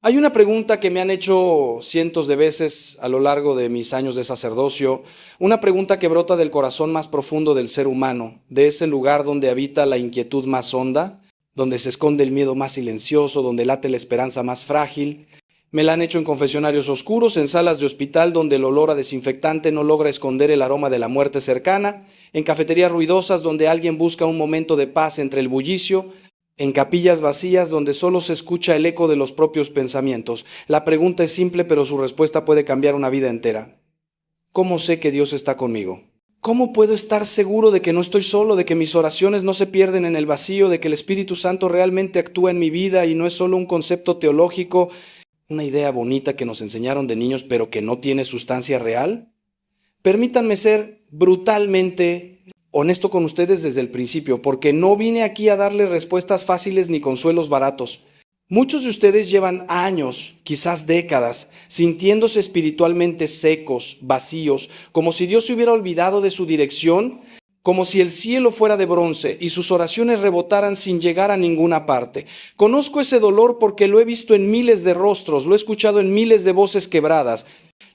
Hay una pregunta que me han hecho cientos de veces a lo largo de mis años de sacerdocio, una pregunta que brota del corazón más profundo del ser humano, de ese lugar donde habita la inquietud más honda, donde se esconde el miedo más silencioso, donde late la esperanza más frágil. Me la han hecho en confesionarios oscuros, en salas de hospital donde el olor a desinfectante no logra esconder el aroma de la muerte cercana, en cafeterías ruidosas donde alguien busca un momento de paz entre el bullicio, en capillas vacías donde solo se escucha el eco de los propios pensamientos. La pregunta es simple, pero su respuesta puede cambiar una vida entera. ¿Cómo sé que Dios está conmigo? ¿Cómo puedo estar seguro de que no estoy solo, de que mis oraciones no se pierden en el vacío, de que el Espíritu Santo realmente actúa en mi vida y no es solo un concepto teológico, una idea bonita que nos enseñaron de niños, pero que no tiene sustancia real? Permítanme ser brutalmente honesto con ustedes desde el principio, porque no vine aquí a darles respuestas fáciles ni consuelos baratos. Muchos de ustedes llevan años, quizás décadas, sintiéndose espiritualmente secos, vacíos, como si Dios se hubiera olvidado de su dirección, como si el cielo fuera de bronce y sus oraciones rebotaran sin llegar a ninguna parte. Conozco ese dolor porque lo he visto en miles de rostros, lo he escuchado en miles de voces quebradas.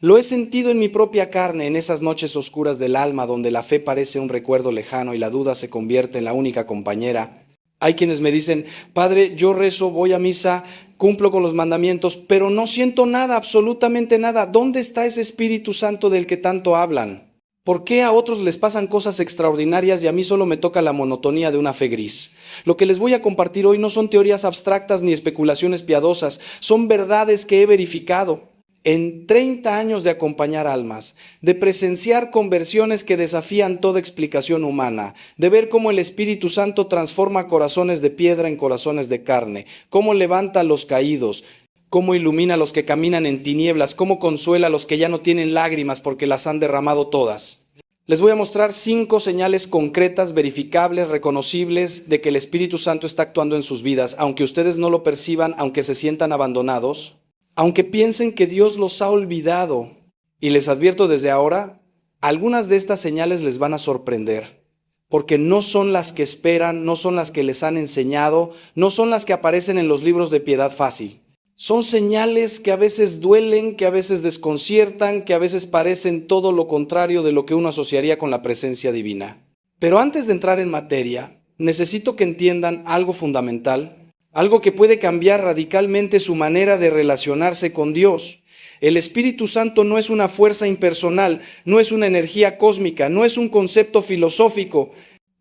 Lo he sentido en mi propia carne en esas noches oscuras del alma donde la fe parece un recuerdo lejano y la duda se convierte en la única compañera. Hay quienes me dicen, Padre, yo rezo, voy a misa, cumplo con los mandamientos, pero no siento nada, absolutamente nada. ¿Dónde está ese Espíritu Santo del que tanto hablan? ¿Por qué a otros les pasan cosas extraordinarias y a mí solo me toca la monotonía de una fe gris? Lo que les voy a compartir hoy no son teorías abstractas ni especulaciones piadosas, son verdades que he verificado. En 30 años de acompañar almas, de presenciar conversiones que desafían toda explicación humana, de ver cómo el Espíritu Santo transforma corazones de piedra en corazones de carne, cómo levanta a los caídos, cómo ilumina a los que caminan en tinieblas, cómo consuela a los que ya no tienen lágrimas porque las han derramado todas. Les voy a mostrar 5 señales concretas, verificables, reconocibles de que el Espíritu Santo está actuando en sus vidas, aunque ustedes no lo perciban, aunque se sientan abandonados, aunque piensen que Dios los ha olvidado. Y les advierto desde ahora, algunas de estas señales les van a sorprender, porque no son las que esperan, no son las que les han enseñado, no son las que aparecen en los libros de piedad fácil. Son señales que a veces duelen, que a veces desconciertan, que a veces parecen todo lo contrario de lo que uno asociaría con la presencia divina. Pero antes de entrar en materia, necesito que entiendan algo fundamental, algo que puede cambiar radicalmente su manera de relacionarse con Dios. El Espíritu Santo no es una fuerza impersonal, no es una energía cósmica, no es un concepto filosófico.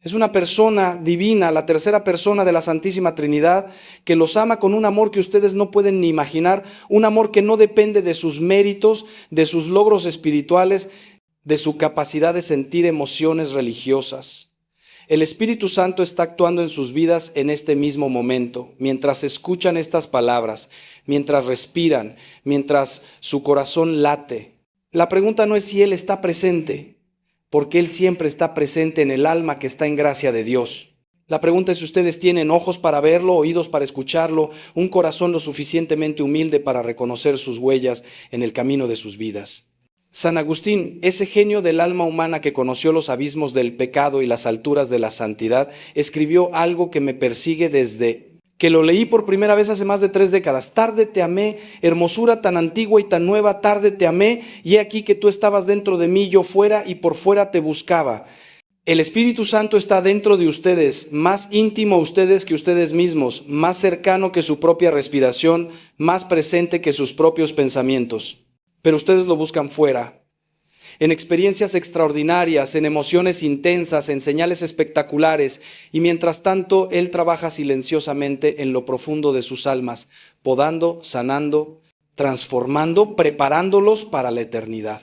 Es una persona divina, la tercera persona de la Santísima Trinidad, que los ama con un amor que ustedes no pueden ni imaginar, un amor que no depende de sus méritos, de sus logros espirituales, de su capacidad de sentir emociones religiosas. El Espíritu Santo está actuando en sus vidas en este mismo momento, mientras escuchan estas palabras, mientras respiran, mientras su corazón late. La pregunta no es si Él está presente, porque Él siempre está presente en el alma que está en gracia de Dios. La pregunta es si ustedes tienen ojos para verlo, oídos para escucharlo, un corazón lo suficientemente humilde para reconocer sus huellas en el camino de sus vidas. San Agustín, ese genio del alma humana que conoció los abismos del pecado y las alturas de la santidad, escribió algo que me persigue desde que lo leí por primera vez hace más de 3 décadas. Tarde te amé, hermosura tan antigua y tan nueva, tarde te amé, y he aquí que tú estabas dentro de mí, yo fuera y por fuera te buscaba. El Espíritu Santo está dentro de ustedes, más íntimo a ustedes que ustedes mismos, más cercano que su propia respiración, más presente que sus propios pensamientos. Pero ustedes lo buscan fuera, en experiencias extraordinarias, en emociones intensas, en señales espectaculares, y mientras tanto Él trabaja silenciosamente en lo profundo de sus almas, podando, sanando, transformando, preparándolos para la eternidad.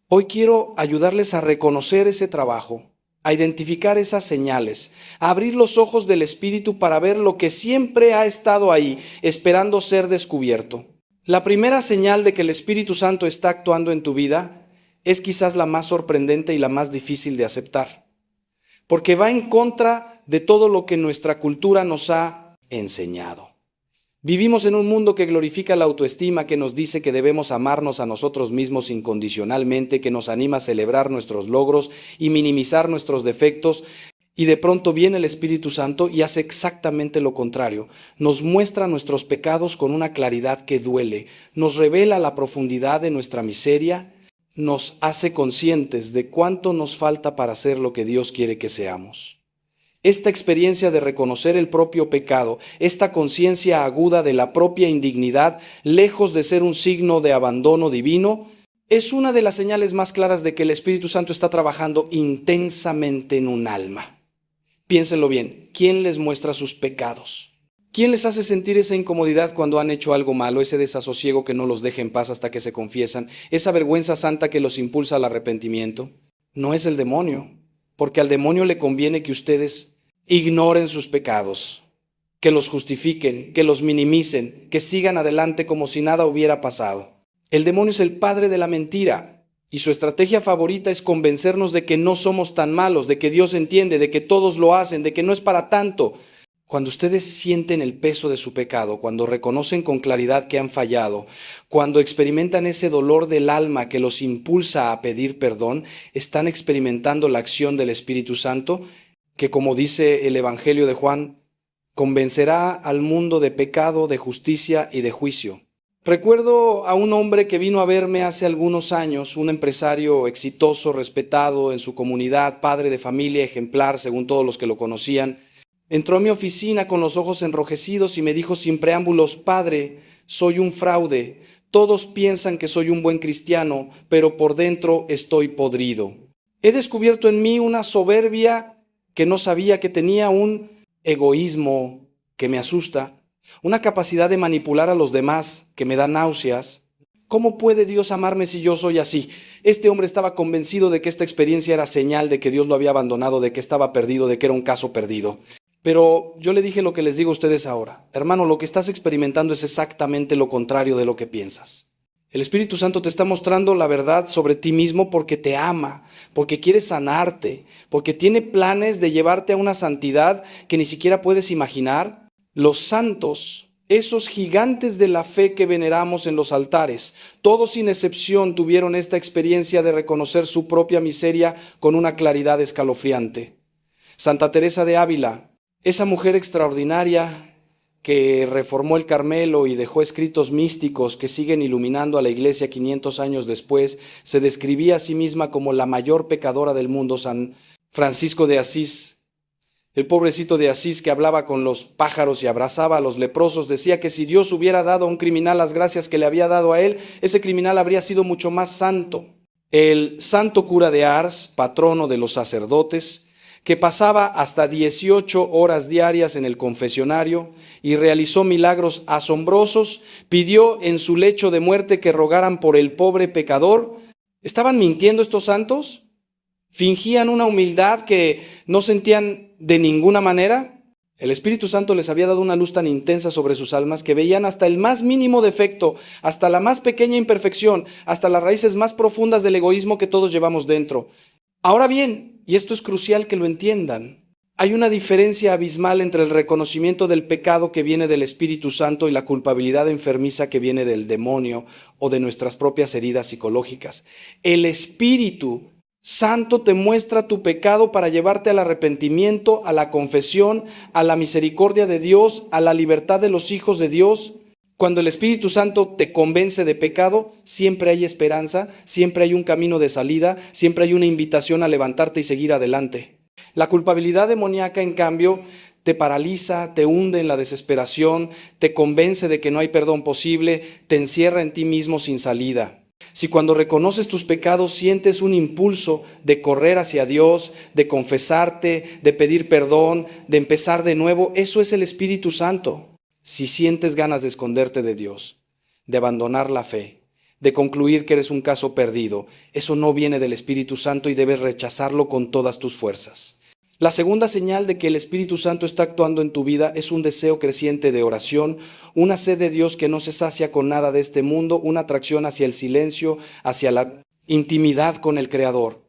Hoy quiero ayudarles a reconocer ese trabajo, a identificar esas señales, a abrir los ojos del Espíritu para ver lo que siempre ha estado ahí, esperando ser descubierto. La primera señal de que el Espíritu Santo está actuando en tu vida es quizás la más sorprendente y la más difícil de aceptar, porque va en contra de todo lo que nuestra cultura nos ha enseñado. Vivimos en un mundo que glorifica la autoestima, que nos dice que debemos amarnos a nosotros mismos incondicionalmente, que nos anima a celebrar nuestros logros y minimizar nuestros defectos, Y de pronto viene el Espíritu Santo y hace exactamente lo contrario. Nos muestra nuestros pecados con una claridad que duele, nos revela la profundidad de nuestra miseria, nos hace conscientes de cuánto nos falta para ser lo que Dios quiere que seamos. Esta experiencia de reconocer el propio pecado, esta conciencia aguda de la propia indignidad, lejos de ser un signo de abandono divino, es una de las señales más claras de que el Espíritu Santo está trabajando intensamente en un alma. Piénsenlo bien, ¿quién les muestra sus pecados? ¿Quién les hace sentir esa incomodidad cuando han hecho algo malo, ese desasosiego que no los deja en paz hasta que se confiesan, esa vergüenza santa que los impulsa al arrepentimiento? No es el demonio, porque al demonio le conviene que ustedes ignoren sus pecados, que los justifiquen, que los minimicen, que sigan adelante como si nada hubiera pasado. El demonio es el padre de la mentira. Y su estrategia favorita es convencernos de que no somos tan malos, de que Dios entiende, de que todos lo hacen, de que no es para tanto. Cuando ustedes sienten el peso de su pecado, cuando reconocen con claridad que han fallado, cuando experimentan ese dolor del alma que los impulsa a pedir perdón, están experimentando la acción del Espíritu Santo, que como dice el Evangelio de Juan, convencerá al mundo de pecado, de justicia y de juicio. Recuerdo a un hombre que vino a verme hace algunos años, un empresario exitoso, respetado en su comunidad, padre de familia, ejemplar según todos los que lo conocían. Entró a mi oficina con los ojos enrojecidos y me dijo sin preámbulos: Padre, soy un fraude. Todos piensan que soy un buen cristiano, pero por dentro estoy podrido. He descubierto en mí una soberbia que no sabía que tenía, un egoísmo que me asusta, una capacidad de manipular a los demás que me da náuseas. ¿Cómo puede Dios amarme si yo soy así? Este hombre estaba convencido de que esta experiencia era señal de que Dios lo había abandonado, de que estaba perdido, de que era un caso perdido. Pero yo le dije lo que les digo a ustedes ahora. Hermano, lo que estás experimentando es exactamente lo contrario de lo que piensas. El Espíritu Santo te está mostrando la verdad sobre ti mismo porque te ama, porque quiere sanarte, porque tiene planes de llevarte a una santidad que ni siquiera puedes imaginar. Los santos, esos gigantes de la fe que veneramos en los altares, todos sin excepción tuvieron esta experiencia de reconocer su propia miseria con una claridad escalofriante. Santa Teresa de Ávila, esa mujer extraordinaria que reformó el Carmelo y dejó escritos místicos que siguen iluminando a la iglesia 500 años después, se describía a sí misma como la mayor pecadora del mundo. San Francisco de Asís, el pobrecito de Asís que hablaba con los pájaros y abrazaba a los leprosos, decía que si Dios hubiera dado a un criminal las gracias que le había dado a él, ese criminal habría sido mucho más santo. El santo cura de Ars, patrono de los sacerdotes, que pasaba hasta 18 horas diarias en el confesionario y realizó milagros asombrosos, pidió en su lecho de muerte que rogaran por el pobre pecador. ¿Estaban mintiendo estos santos? ¿Fingían una humildad que no sentían de ninguna manera? El Espíritu Santo les había dado una luz tan intensa sobre sus almas que veían hasta el más mínimo defecto, hasta la más pequeña imperfección, hasta las raíces más profundas del egoísmo que todos llevamos dentro. Ahora bien, y esto es crucial que lo entiendan, hay una diferencia abismal entre el reconocimiento del pecado que viene del Espíritu Santo y la culpabilidad enfermiza que viene del demonio o de nuestras propias heridas psicológicas. El Espíritu Santo te muestra tu pecado para llevarte al arrepentimiento, a la confesión, a la misericordia de Dios, a la libertad de los hijos de Dios. Cuando el Espíritu Santo te convence de pecado, siempre hay esperanza, siempre hay un camino de salida, siempre hay una invitación a levantarte y seguir adelante. La culpabilidad demoníaca, en cambio, te paraliza, te hunde en la desesperación, te convence de que no hay perdón posible, te encierra en ti mismo sin salida. Si cuando reconoces tus pecados sientes un impulso de correr hacia Dios, de confesarte, de pedir perdón, de empezar de nuevo, eso es el Espíritu Santo. Si sientes ganas de esconderte de Dios, de abandonar la fe, de concluir que eres un caso perdido, eso no viene del Espíritu Santo y debes rechazarlo con todas tus fuerzas. La segunda señal de que el Espíritu Santo está actuando en tu vida es un deseo creciente de oración, una sed de Dios que no se sacia con nada de este mundo, una atracción hacia el silencio, hacia la intimidad con el Creador,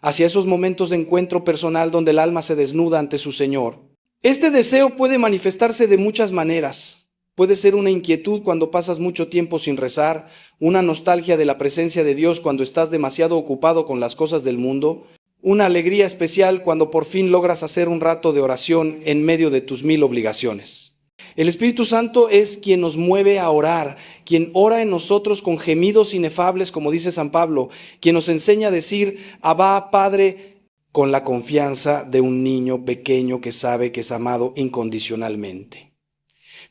hacia esos momentos de encuentro personal donde el alma se desnuda ante su Señor. Este deseo puede manifestarse de muchas maneras. Puede ser una inquietud cuando pasas mucho tiempo sin rezar, una nostalgia de la presencia de Dios cuando estás demasiado ocupado con las cosas del mundo, una alegría especial cuando por fin logras hacer un rato de oración en medio de tus 1000 obligaciones. El Espíritu Santo es quien nos mueve a orar, quien ora en nosotros con gemidos inefables, como dice San Pablo, quien nos enseña a decir, Abba, Padre, con la confianza de un niño pequeño que sabe que es amado incondicionalmente.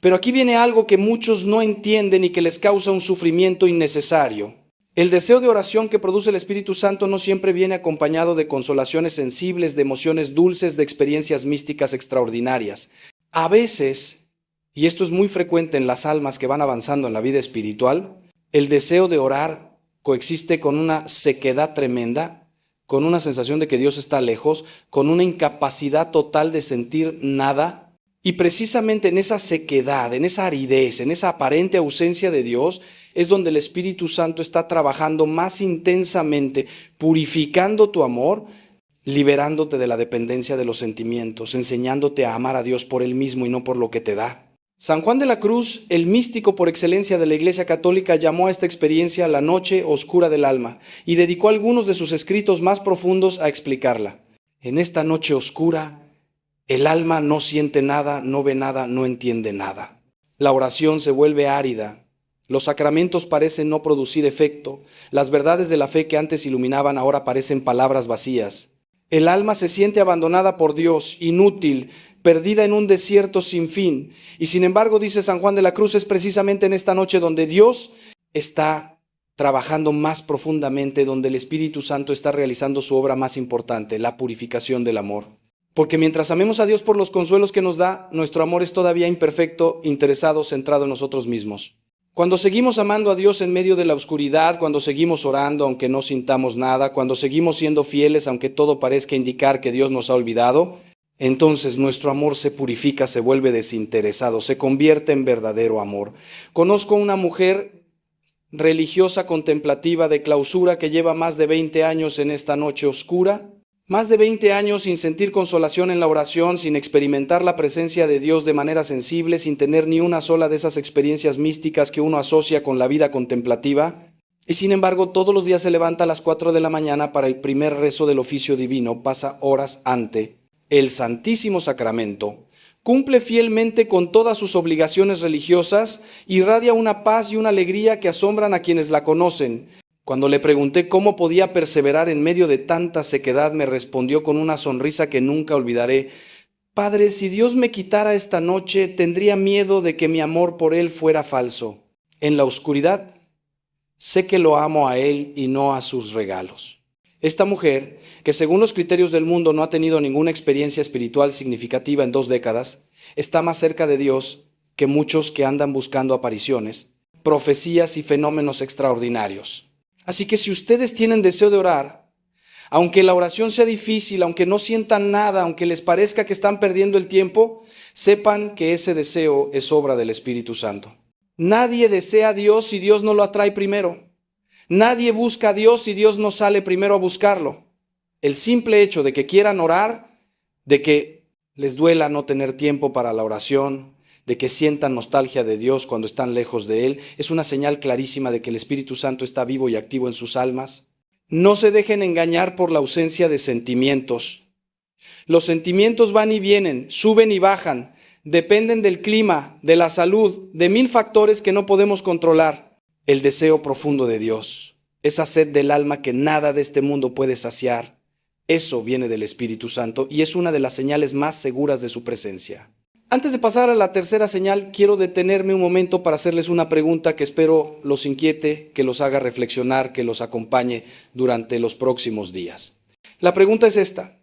Pero aquí viene algo que muchos no entienden y que les causa un sufrimiento innecesario. El deseo de oración que produce el Espíritu Santo no siempre viene acompañado de consolaciones sensibles, de emociones dulces, de experiencias místicas extraordinarias. A veces, y esto es muy frecuente en las almas que van avanzando en la vida espiritual, el deseo de orar coexiste con una sequedad tremenda, con una sensación de que Dios está lejos, con una incapacidad total de sentir nada. Y precisamente en esa sequedad, en esa aridez, en esa aparente ausencia de Dios, es donde el Espíritu Santo está trabajando más intensamente, purificando tu amor, liberándote de la dependencia de los sentimientos, enseñándote a amar a Dios por Él mismo y no por lo que te da. San Juan de la Cruz, el místico por excelencia de la Iglesia Católica, llamó a esta experiencia la noche oscura del alma y dedicó algunos de sus escritos más profundos a explicarla. En esta noche oscura, el alma no siente nada, no ve nada, no entiende nada. La oración se vuelve árida. Los sacramentos parecen no producir efecto. Las verdades de la fe que antes iluminaban ahora parecen palabras vacías. El alma se siente abandonada por Dios, inútil, perdida en un desierto sin fin. Y sin embargo, dice San Juan de la Cruz, es precisamente en esta noche donde Dios está trabajando más profundamente, donde el Espíritu Santo está realizando su obra más importante, la purificación del amor. Porque mientras amemos a Dios por los consuelos que nos da, nuestro amor es todavía imperfecto, interesado, centrado en nosotros mismos. Cuando seguimos amando a Dios en medio de la oscuridad, cuando seguimos orando aunque no sintamos nada, cuando seguimos siendo fieles aunque todo parezca indicar que Dios nos ha olvidado, entonces nuestro amor se purifica, se vuelve desinteresado, se convierte en verdadero amor. Conozco una mujer religiosa, contemplativa, de clausura, que lleva más de 20 años en esta noche oscura, más de 20 años sin sentir consolación en la oración, sin experimentar la presencia de Dios de manera sensible, sin tener ni una sola de esas experiencias místicas que uno asocia con la vida contemplativa. Y sin embargo, todos los días se levanta a las 4 de la mañana para el primer rezo del oficio divino, pasa horas ante el Santísimo Sacramento, cumple fielmente con todas sus obligaciones religiosas, irradia una paz y una alegría que asombran a quienes la conocen. Cuando le pregunté cómo podía perseverar en medio de tanta sequedad, me respondió con una sonrisa que nunca olvidaré: Padre, si Dios me quitara esta noche, tendría miedo de que mi amor por Él fuera falso. En la oscuridad, sé que lo amo a Él y no a sus regalos. Esta mujer, que según los criterios del mundo no ha tenido ninguna experiencia espiritual significativa en 2 décadas, está más cerca de Dios que muchos que andan buscando apariciones, profecías y fenómenos extraordinarios. Así que si ustedes tienen deseo de orar, aunque la oración sea difícil, aunque no sientan nada, aunque les parezca que están perdiendo el tiempo, sepan que ese deseo es obra del Espíritu Santo. Nadie desea a Dios si Dios no lo atrae primero. Nadie busca a Dios si Dios no sale primero a buscarlo. El simple hecho de que quieran orar, de que les duela no tener tiempo para la oración, de que sientan nostalgia de Dios cuando están lejos de Él, es una señal clarísima de que el Espíritu Santo está vivo y activo en sus almas. No se dejen engañar por la ausencia de sentimientos. Los sentimientos van y vienen, suben y bajan, dependen del clima, de la salud, de 1000 factores que no podemos controlar. El deseo profundo de Dios, esa sed del alma que nada de este mundo puede saciar, eso viene del Espíritu Santo y es una de las señales más seguras de su presencia. Antes de pasar a la tercera señal, quiero detenerme un momento para hacerles una pregunta que espero los inquiete, que los haga reflexionar, que los acompañe durante los próximos días. La pregunta es esta: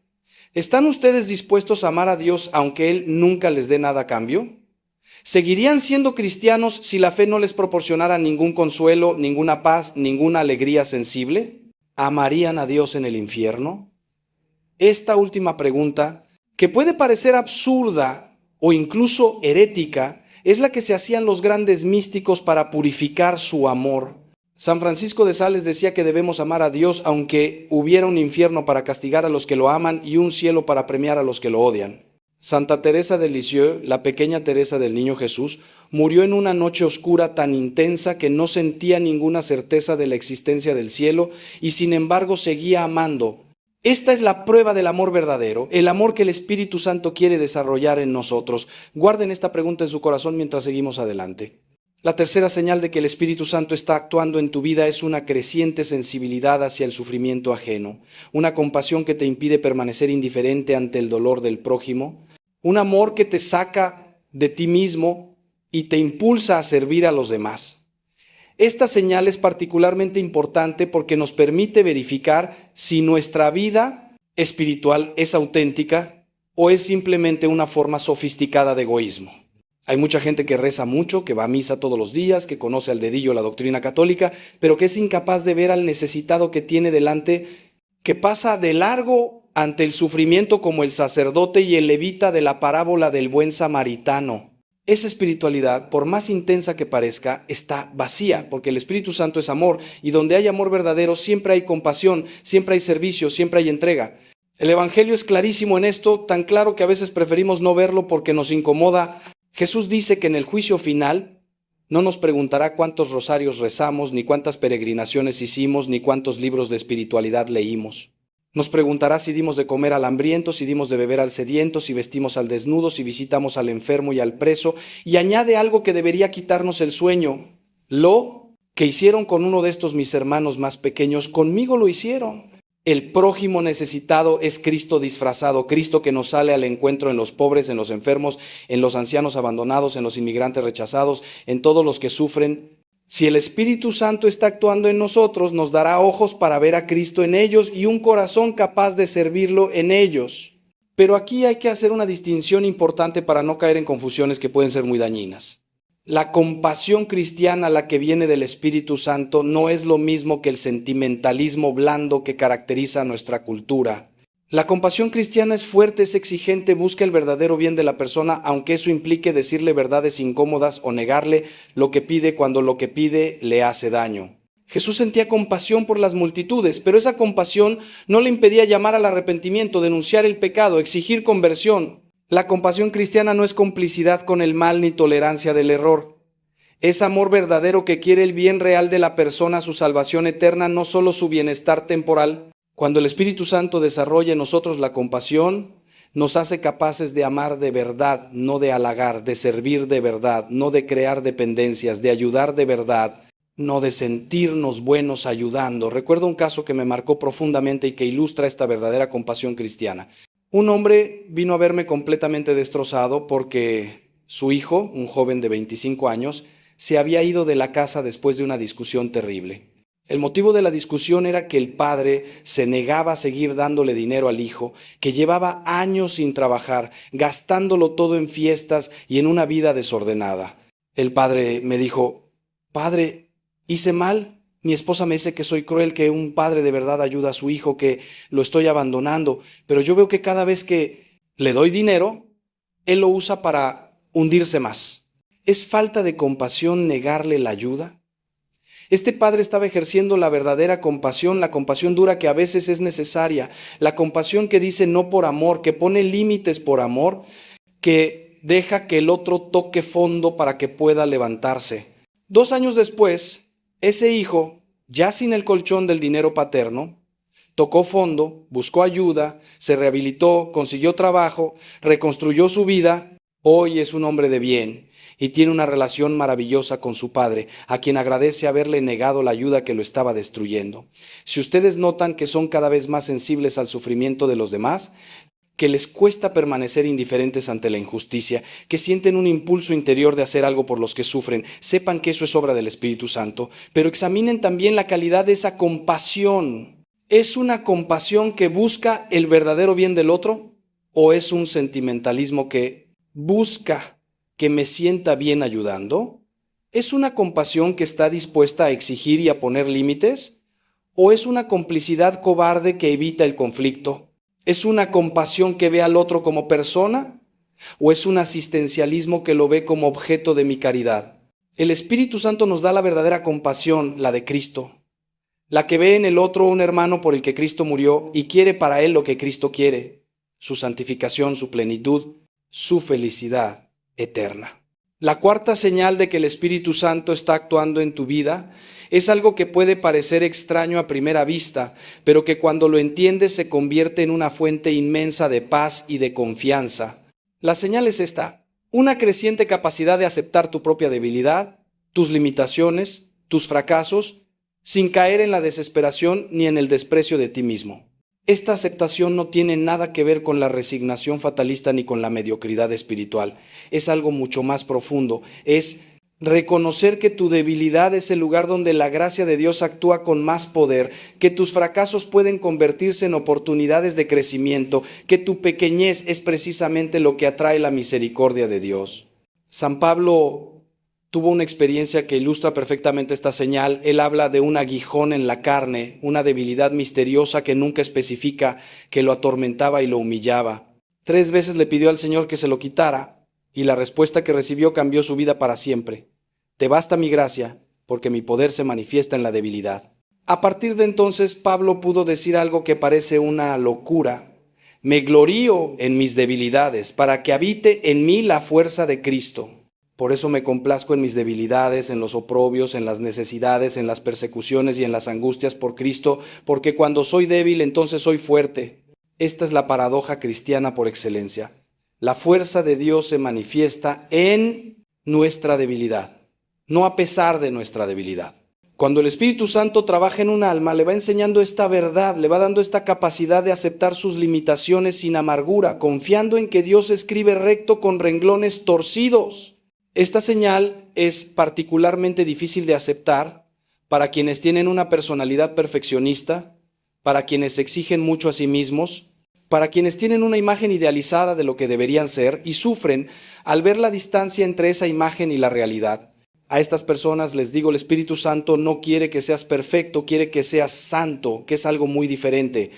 ¿están ustedes dispuestos a amar a Dios aunque Él nunca les dé nada a cambio? ¿Seguirían siendo cristianos si la fe no les proporcionara ningún consuelo, ninguna paz, ninguna alegría sensible? ¿Amarían a Dios en el infierno? Esta última pregunta, que puede parecer absurda o incluso herética, es la que se hacían los grandes místicos para purificar su amor. San Francisco de Sales decía que debemos amar a Dios aunque hubiera un infierno para castigar a los que lo aman y un cielo para premiar a los que lo odian. Santa Teresa de Lisieux, la pequeña Teresa del Niño Jesús, murió en una noche oscura tan intensa que no sentía ninguna certeza de la existencia del cielo y sin embargo seguía amando. Esta es la prueba del amor verdadero, el amor que el Espíritu Santo quiere desarrollar en nosotros. Guarden esta pregunta en su corazón mientras seguimos adelante. La tercera señal de que el Espíritu Santo está actuando en tu vida es una creciente sensibilidad hacia el sufrimiento ajeno, una compasión que te impide permanecer indiferente ante el dolor del prójimo, un amor que te saca de ti mismo y te impulsa a servir a los demás. Esta señal es particularmente importante porque nos permite verificar si nuestra vida espiritual es auténtica o es simplemente una forma sofisticada de egoísmo. Hay mucha gente que reza mucho, que va a misa todos los días, que conoce al dedillo la doctrina católica, pero que es incapaz de ver al necesitado que tiene delante, que pasa de largo ante el sufrimiento como el sacerdote y el levita de la parábola del buen samaritano. Esa espiritualidad, por más intensa que parezca, está vacía, porque el Espíritu Santo es amor, y donde hay amor verdadero siempre hay compasión, siempre hay servicio, siempre hay entrega. El Evangelio es clarísimo en esto, tan claro que a veces preferimos no verlo porque nos incomoda. Jesús dice que en el juicio final no nos preguntará cuántos rosarios rezamos, ni cuántas peregrinaciones hicimos, ni cuántos libros de espiritualidad leímos. Nos preguntará si dimos de comer al hambriento, si dimos de beber al sediento, si vestimos al desnudo, si visitamos al enfermo y al preso, y añade algo que debería quitarnos el sueño. Lo que hicieron con uno de estos mis hermanos más pequeños, conmigo lo hicieron. El prójimo necesitado es Cristo disfrazado, Cristo que nos sale al encuentro en los pobres, en los enfermos, en los ancianos abandonados, en los inmigrantes rechazados, en todos los que sufren. Si el Espíritu Santo está actuando en nosotros, nos dará ojos para ver a Cristo en ellos y un corazón capaz de servirlo en ellos. Pero aquí hay que hacer una distinción importante para no caer en confusiones que pueden ser muy dañinas. La compasión cristiana, la que viene del Espíritu Santo, no es lo mismo que el sentimentalismo blando que caracteriza a nuestra cultura. La compasión cristiana es fuerte, es exigente, busca el verdadero bien de la persona, aunque eso implique decirle verdades incómodas o negarle lo que pide cuando lo que pide le hace daño. Jesús sentía compasión por las multitudes, pero esa compasión no le impedía llamar al arrepentimiento, denunciar el pecado, exigir conversión. La compasión cristiana no es complicidad con el mal ni tolerancia del error. Es amor verdadero que quiere el bien real de la persona, su salvación eterna, no solo su bienestar temporal. Cuando el Espíritu Santo desarrolla en nosotros la compasión, nos hace capaces de amar de verdad, no de halagar, de servir de verdad, no de crear dependencias, de ayudar de verdad, no de sentirnos buenos ayudando. Recuerdo un caso que me marcó profundamente y que ilustra esta verdadera compasión cristiana. Un hombre vino a verme completamente destrozado porque su hijo, un joven de 25 años, se había ido de la casa después de una discusión terrible. El motivo de la discusión era que el padre se negaba a seguir dándole dinero al hijo, que llevaba años sin trabajar, gastándolo todo en fiestas y en una vida desordenada. El padre me dijo: «Padre, ¿hice mal? Mi esposa me dice que soy cruel, que un padre de verdad ayuda a su hijo, que lo estoy abandonando, pero yo veo que cada vez que le doy dinero, él lo usa para hundirse más. ¿Es falta de compasión negarle la ayuda?». Este padre estaba ejerciendo la verdadera compasión, la compasión dura que a veces es necesaria, la compasión que dice no por amor, que pone límites por amor, que deja que el otro toque fondo para que pueda levantarse. 2 años después, ese hijo, ya sin el colchón del dinero paterno, tocó fondo, buscó ayuda, se rehabilitó, consiguió trabajo, reconstruyó su vida. Hoy es un hombre de bien y tiene una relación maravillosa con su padre, a quien agradece haberle negado la ayuda que lo estaba destruyendo. Si ustedes notan que son cada vez más sensibles al sufrimiento de los demás, que les cuesta permanecer indiferentes ante la injusticia, que sienten un impulso interior de hacer algo por los que sufren, sepan que eso es obra del Espíritu Santo, pero examinen también la calidad de esa compasión. ¿Es una compasión que busca el verdadero bien del otro o es un sentimentalismo que busca que me sienta bien ayudando? ¿Es una compasión que está dispuesta a exigir y a poner límites? ¿O es una complicidad cobarde que evita el conflicto? ¿Es una compasión que ve al otro como persona? ¿O es un asistencialismo que lo ve como objeto de mi caridad? El Espíritu Santo nos da la verdadera compasión, la de Cristo, la que ve en el otro un hermano por el que Cristo murió y quiere para él lo que Cristo quiere, su santificación, su plenitud, su felicidad eterna. La cuarta señal de que el Espíritu Santo está actuando en tu vida es algo que puede parecer extraño a primera vista, pero que cuando lo entiendes se convierte en una fuente inmensa de paz y de confianza. La señal es esta: una creciente capacidad de aceptar tu propia debilidad, tus limitaciones, tus fracasos, sin caer en la desesperación ni en el desprecio de ti mismo. Esta aceptación no tiene nada que ver con la resignación fatalista ni con la mediocridad espiritual. Es algo mucho más profundo. Es reconocer que tu debilidad es el lugar donde la gracia de Dios actúa con más poder, que tus fracasos pueden convertirse en oportunidades de crecimiento, que tu pequeñez es precisamente lo que atrae la misericordia de Dios. San Pablo tuvo una experiencia que ilustra perfectamente esta señal. Él habla de un aguijón en la carne, una debilidad misteriosa que nunca especifica, que lo atormentaba y lo humillaba. 3 veces le pidió al Señor que se lo quitara, y la respuesta que recibió cambió su vida para siempre. Te basta mi gracia, porque mi poder se manifiesta en la debilidad. A partir de entonces, Pablo pudo decir algo que parece una locura. Me glorío en mis debilidades, para que habite en mí la fuerza de Cristo. Por eso me complazco en mis debilidades, en los oprobios, en las necesidades, en las persecuciones y en las angustias por Cristo, porque cuando soy débil, entonces soy fuerte. Esta es la paradoja cristiana por excelencia. La fuerza de Dios se manifiesta en nuestra debilidad, no a pesar de nuestra debilidad. Cuando el Espíritu Santo trabaja en un alma, le va enseñando esta verdad, le va dando esta capacidad de aceptar sus limitaciones sin amargura, confiando en que Dios escribe recto con renglones torcidos. Esta señal es particularmente difícil de aceptar para quienes tienen una personalidad perfeccionista, para quienes se exigen mucho a sí mismos, para quienes tienen una imagen idealizada de lo que deberían ser y sufren al ver la distancia entre esa imagen y la realidad. A estas personas les digo, el Espíritu Santo no quiere que seas perfecto, quiere que seas santo, que es algo muy diferente.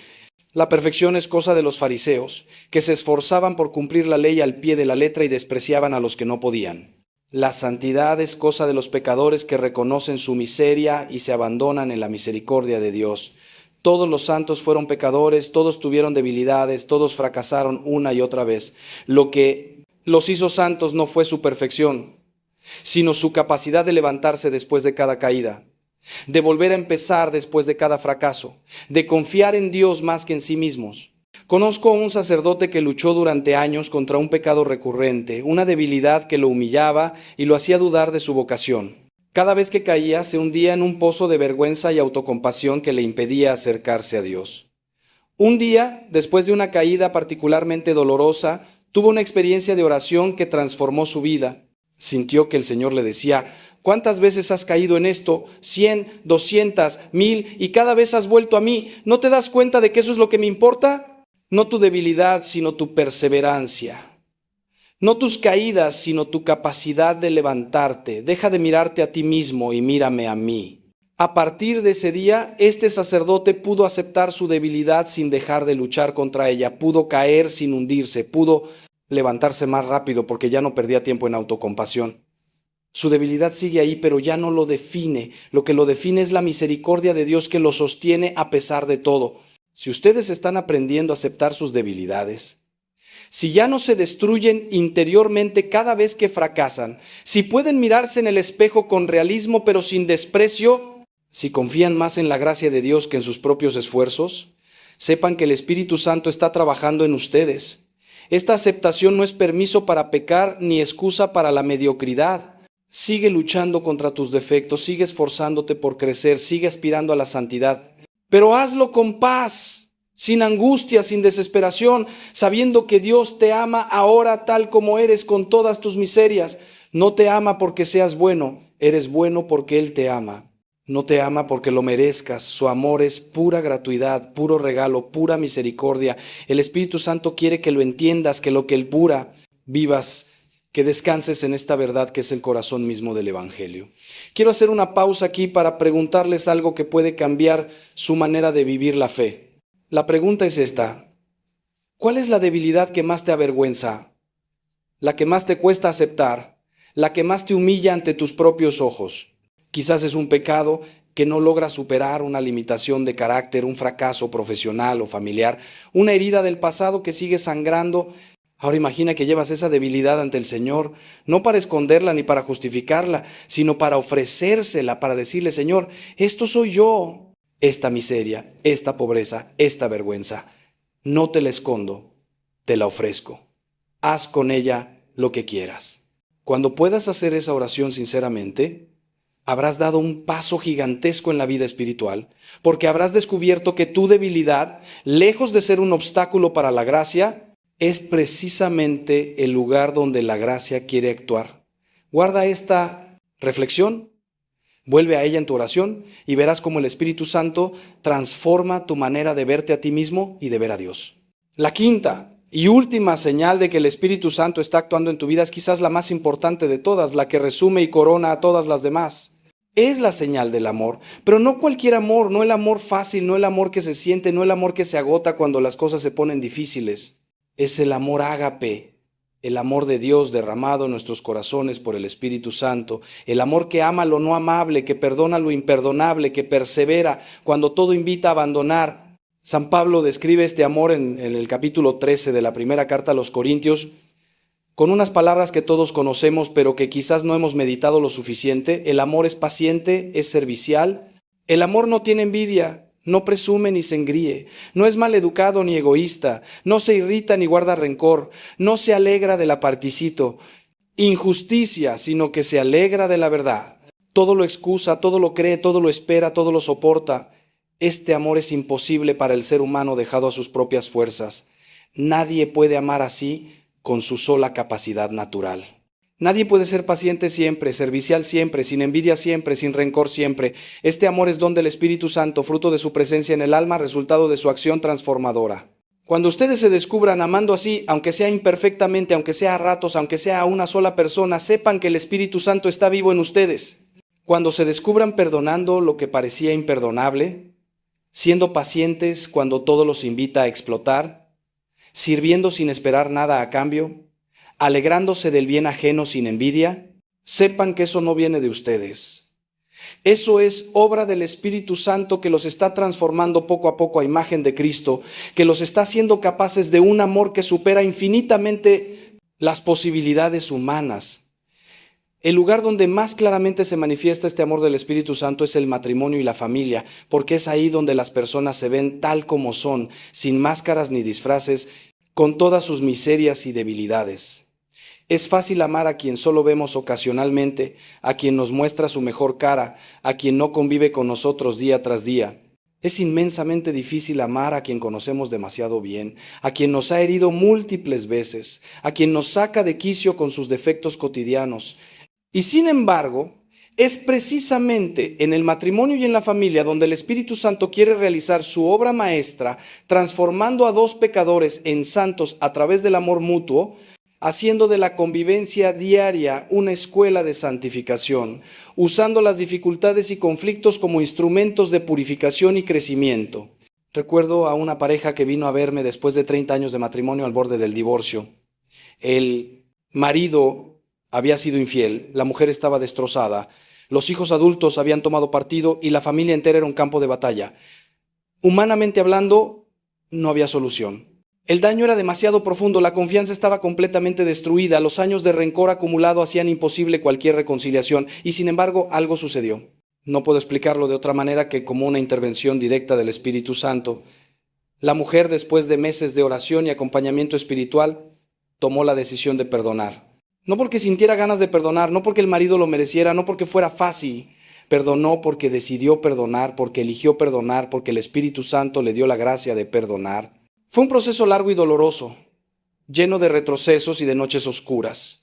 La perfección es cosa de los fariseos, que se esforzaban por cumplir la ley al pie de la letra y despreciaban a los que no podían. La santidad es cosa de los pecadores que reconocen su miseria y se abandonan en la misericordia de Dios. Todos los santos fueron pecadores, todos tuvieron debilidades, todos fracasaron una y otra vez. Lo que los hizo santos no fue su perfección, sino su capacidad de levantarse después de cada caída, de volver a empezar después de cada fracaso, de confiar en Dios más que en sí mismos. Conozco a un sacerdote que luchó durante años contra un pecado recurrente, una debilidad que lo humillaba y lo hacía dudar de su vocación. Cada vez que caía, se hundía en un pozo de vergüenza y autocompasión que le impedía acercarse a Dios. Un día, después de una caída particularmente dolorosa, tuvo una experiencia de oración que transformó su vida. Sintió que el Señor le decía: ¿cuántas veces has caído en esto? 100, 200, 1000, y cada vez has vuelto a mí. ¿No te das cuenta de que eso es lo que me importa? No tu debilidad, sino tu perseverancia. No tus caídas, sino tu capacidad de levantarte. Deja de mirarte a ti mismo y mírame a mí. A partir de ese día, este sacerdote pudo aceptar su debilidad sin dejar de luchar contra ella. Pudo caer sin hundirse. Pudo levantarse más rápido porque ya no perdía tiempo en autocompasión. Su debilidad sigue ahí, pero ya no lo define. Lo que lo define es la misericordia de Dios que lo sostiene a pesar de todo. Si ustedes están aprendiendo a aceptar sus debilidades, si ya no se destruyen interiormente cada vez que fracasan, si pueden mirarse en el espejo con realismo pero sin desprecio, si confían más en la gracia de Dios que en sus propios esfuerzos, sepan que el Espíritu Santo está trabajando en ustedes. Esta aceptación no es permiso para pecar ni excusa para la mediocridad. Sigue luchando contra tus defectos, sigue esforzándote por crecer, sigue aspirando a la santidad. Pero hazlo con paz, sin angustia, sin desesperación, sabiendo que Dios te ama ahora tal como eres con todas tus miserias. No te ama porque seas bueno, eres bueno porque Él te ama. No te ama porque lo merezcas. Su amor es pura gratuidad, puro regalo, pura misericordia. El Espíritu Santo quiere que lo entiendas, que lo que Él pura vivas, que descanses en esta verdad que es el corazón mismo del Evangelio. Quiero hacer una pausa aquí para preguntarles algo que puede cambiar su manera de vivir la fe. La pregunta es esta: ¿cuál es la debilidad que más te avergüenza? ¿La que más te cuesta aceptar? ¿La que más te humilla ante tus propios ojos? Quizás es un pecado que no logras superar, una limitación de carácter, un fracaso profesional o familiar, una herida del pasado que sigue sangrando. Ahora imagina que llevas esa debilidad ante el Señor, no para esconderla ni para justificarla, sino para ofrecérsela, para decirle, Señor, esto soy yo, esta miseria, esta pobreza, esta vergüenza. No te la escondo, te la ofrezco. Haz con ella lo que quieras. Cuando puedas hacer esa oración sinceramente, habrás dado un paso gigantesco en la vida espiritual, porque habrás descubierto que tu debilidad, lejos de ser un obstáculo para la gracia, es precisamente el lugar donde la gracia quiere actuar. Guarda esta reflexión, vuelve a ella en tu oración y verás cómo el Espíritu Santo transforma tu manera de verte a ti mismo y de ver a Dios. La quinta y última señal de que el Espíritu Santo está actuando en tu vida es quizás la más importante de todas, la que resume y corona a todas las demás. Es la señal del amor, pero no cualquier amor, no el amor fácil, no el amor que se siente, no el amor que se agota cuando las cosas se ponen difíciles. Es el amor ágape, el amor de Dios derramado en nuestros corazones por el Espíritu Santo, el amor que ama lo no amable, que perdona lo imperdonable, que persevera cuando todo invita a abandonar. San Pablo describe este amor en el capítulo 13 de la primera carta a los Corintios, con unas palabras que todos conocemos, pero que quizás no hemos meditado lo suficiente. El amor es paciente, es servicial. El amor no tiene envidia, no presume ni se engríe, no es maleducado ni egoísta, no se irrita ni guarda rencor, no se alegra de la particito, injusticia, sino que se alegra de la verdad. Todo lo excusa, todo lo cree, todo lo espera, todo lo soporta. Este amor es imposible para el ser humano dejado a sus propias fuerzas. Nadie puede amar así con su sola capacidad natural. Nadie puede ser paciente siempre, servicial siempre, sin envidia siempre, sin rencor siempre. Este amor es don del Espíritu Santo, fruto de su presencia en el alma, resultado de su acción transformadora. Cuando ustedes se descubran amando así, aunque sea imperfectamente, aunque sea a ratos, aunque sea a una sola persona, sepan que el Espíritu Santo está vivo en ustedes. Cuando se descubran perdonando lo que parecía imperdonable, siendo pacientes cuando todo los invita a explotar, sirviendo sin esperar nada a cambio, alegrándose del bien ajeno sin envidia, sepan que eso no viene de ustedes. Eso es obra del Espíritu Santo que los está transformando poco a poco a imagen de Cristo, que los está haciendo capaces de un amor que supera infinitamente las posibilidades humanas. El lugar donde más claramente se manifiesta este amor del Espíritu Santo es el matrimonio y la familia, porque es ahí donde las personas se ven tal como son, sin máscaras ni disfraces, con todas sus miserias y debilidades. Es fácil amar a quien solo vemos ocasionalmente, a quien nos muestra su mejor cara, a quien no convive con nosotros día tras día. Es inmensamente difícil amar a quien conocemos demasiado bien, a quien nos ha herido múltiples veces, a quien nos saca de quicio con sus defectos cotidianos. Y sin embargo, es precisamente en el matrimonio y en la familia donde el Espíritu Santo quiere realizar su obra maestra, transformando a dos pecadores en santos a través del amor mutuo, haciendo de la convivencia diaria una escuela de santificación, usando las dificultades y conflictos como instrumentos de purificación y crecimiento. Recuerdo a una pareja que vino a verme después de 30 años de matrimonio al borde del divorcio. El marido había sido infiel, la mujer estaba destrozada, los hijos adultos habían tomado partido y la familia entera era un campo de batalla. Humanamente hablando, no había solución. El daño era demasiado profundo, la confianza estaba completamente destruida, los años de rencor acumulado hacían imposible cualquier reconciliación y sin embargo algo sucedió. No puedo explicarlo de otra manera que como una intervención directa del Espíritu Santo. La mujer, después de meses de oración y acompañamiento espiritual, tomó la decisión de perdonar. No porque sintiera ganas de perdonar, no porque el marido lo mereciera, no porque fuera fácil. Perdonó porque decidió perdonar, porque eligió perdonar, porque el Espíritu Santo le dio la gracia de perdonar. Fue un proceso largo y doloroso, lleno de retrocesos y de noches oscuras.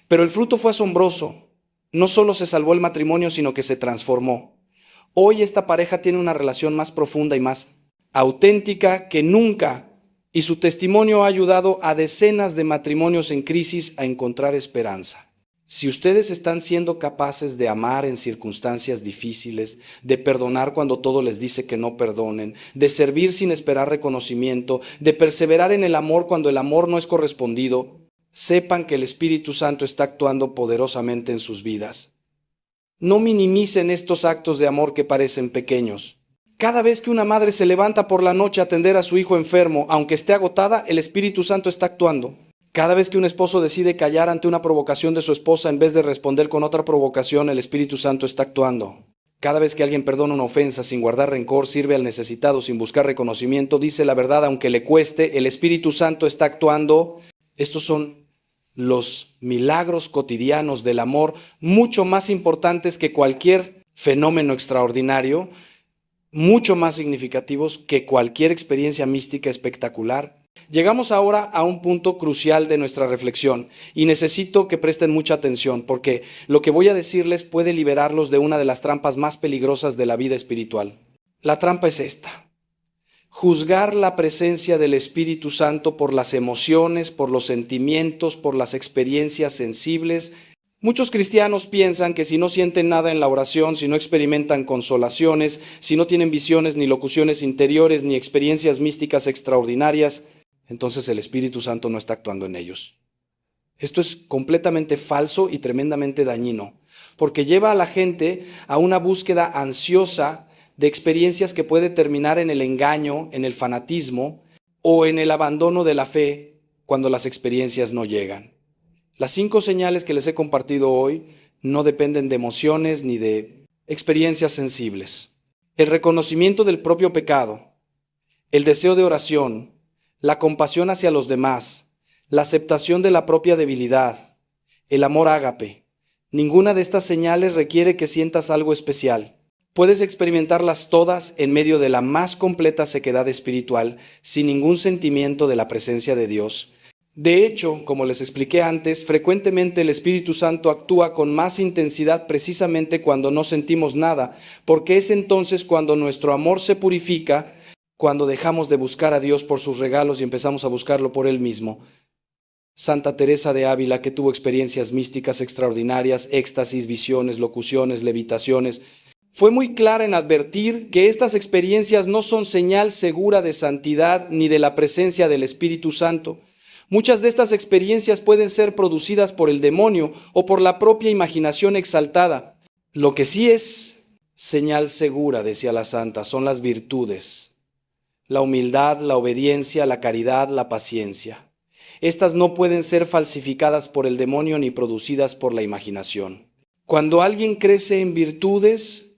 Pero el fruto fue asombroso. No solo se salvó el matrimonio, sino que se transformó. Hoy esta pareja tiene una relación más profunda y más auténtica que nunca. Y su testimonio ha ayudado a decenas de matrimonios en crisis a encontrar esperanza. Si ustedes están siendo capaces de amar en circunstancias difíciles, de perdonar cuando todo les dice que no perdonen, de servir sin esperar reconocimiento, de perseverar en el amor cuando el amor no es correspondido, sepan que el Espíritu Santo está actuando poderosamente en sus vidas. No minimicen estos actos de amor que parecen pequeños. Cada vez que una madre se levanta por la noche a atender a su hijo enfermo, aunque esté agotada, el Espíritu Santo está actuando. Cada vez que un esposo decide callar ante una provocación de su esposa en vez de responder con otra provocación, el Espíritu Santo está actuando. Cada vez que alguien perdona una ofensa sin guardar rencor, sirve al necesitado sin buscar reconocimiento, dice la verdad aunque le cueste, el Espíritu Santo está actuando. Estos son los milagros cotidianos del amor, mucho más importantes que cualquier fenómeno extraordinario, mucho más significativos que cualquier experiencia mística espectacular. Llegamos ahora a un punto crucial de nuestra reflexión y necesito que presten mucha atención porque lo que voy a decirles puede liberarlos de una de las trampas más peligrosas de la vida espiritual. La trampa es esta: juzgar la presencia del Espíritu Santo por las emociones, por los sentimientos, por las experiencias sensibles. Muchos cristianos piensan que si no sienten nada en la oración, si no experimentan consolaciones, si no tienen visiones ni locuciones interiores ni experiencias místicas extraordinarias, entonces el Espíritu Santo no está actuando en ellos. Esto es completamente falso y tremendamente dañino, porque lleva a la gente a una búsqueda ansiosa de experiencias que puede terminar en el engaño, en el fanatismo o en el abandono de la fe cuando las experiencias no llegan. Las 5 señales que les he compartido hoy no dependen de emociones ni de experiencias sensibles. El reconocimiento del propio pecado, el deseo de oración, la compasión hacia los demás, la aceptación de la propia debilidad, el amor ágape. Ninguna de estas señales requiere que sientas algo especial. Puedes experimentarlas todas en medio de la más completa sequedad espiritual, sin ningún sentimiento de la presencia de Dios. De hecho, como les expliqué antes, frecuentemente el Espíritu Santo actúa con más intensidad precisamente cuando no sentimos nada, porque es entonces cuando nuestro amor se purifica, cuando dejamos de buscar a Dios por sus regalos y empezamos a buscarlo por Él mismo. Santa Teresa de Ávila, que tuvo experiencias místicas extraordinarias, éxtasis, visiones, locuciones, levitaciones, fue muy clara en advertir que estas experiencias no son señal segura de santidad ni de la presencia del Espíritu Santo. Muchas de estas experiencias pueden ser producidas por el demonio o por la propia imaginación exaltada. Lo que sí es señal segura, decía la santa, son las virtudes: la humildad, la obediencia, la caridad, la paciencia. Estas no pueden ser falsificadas por el demonio ni producidas por la imaginación. Cuando alguien crece en virtudes,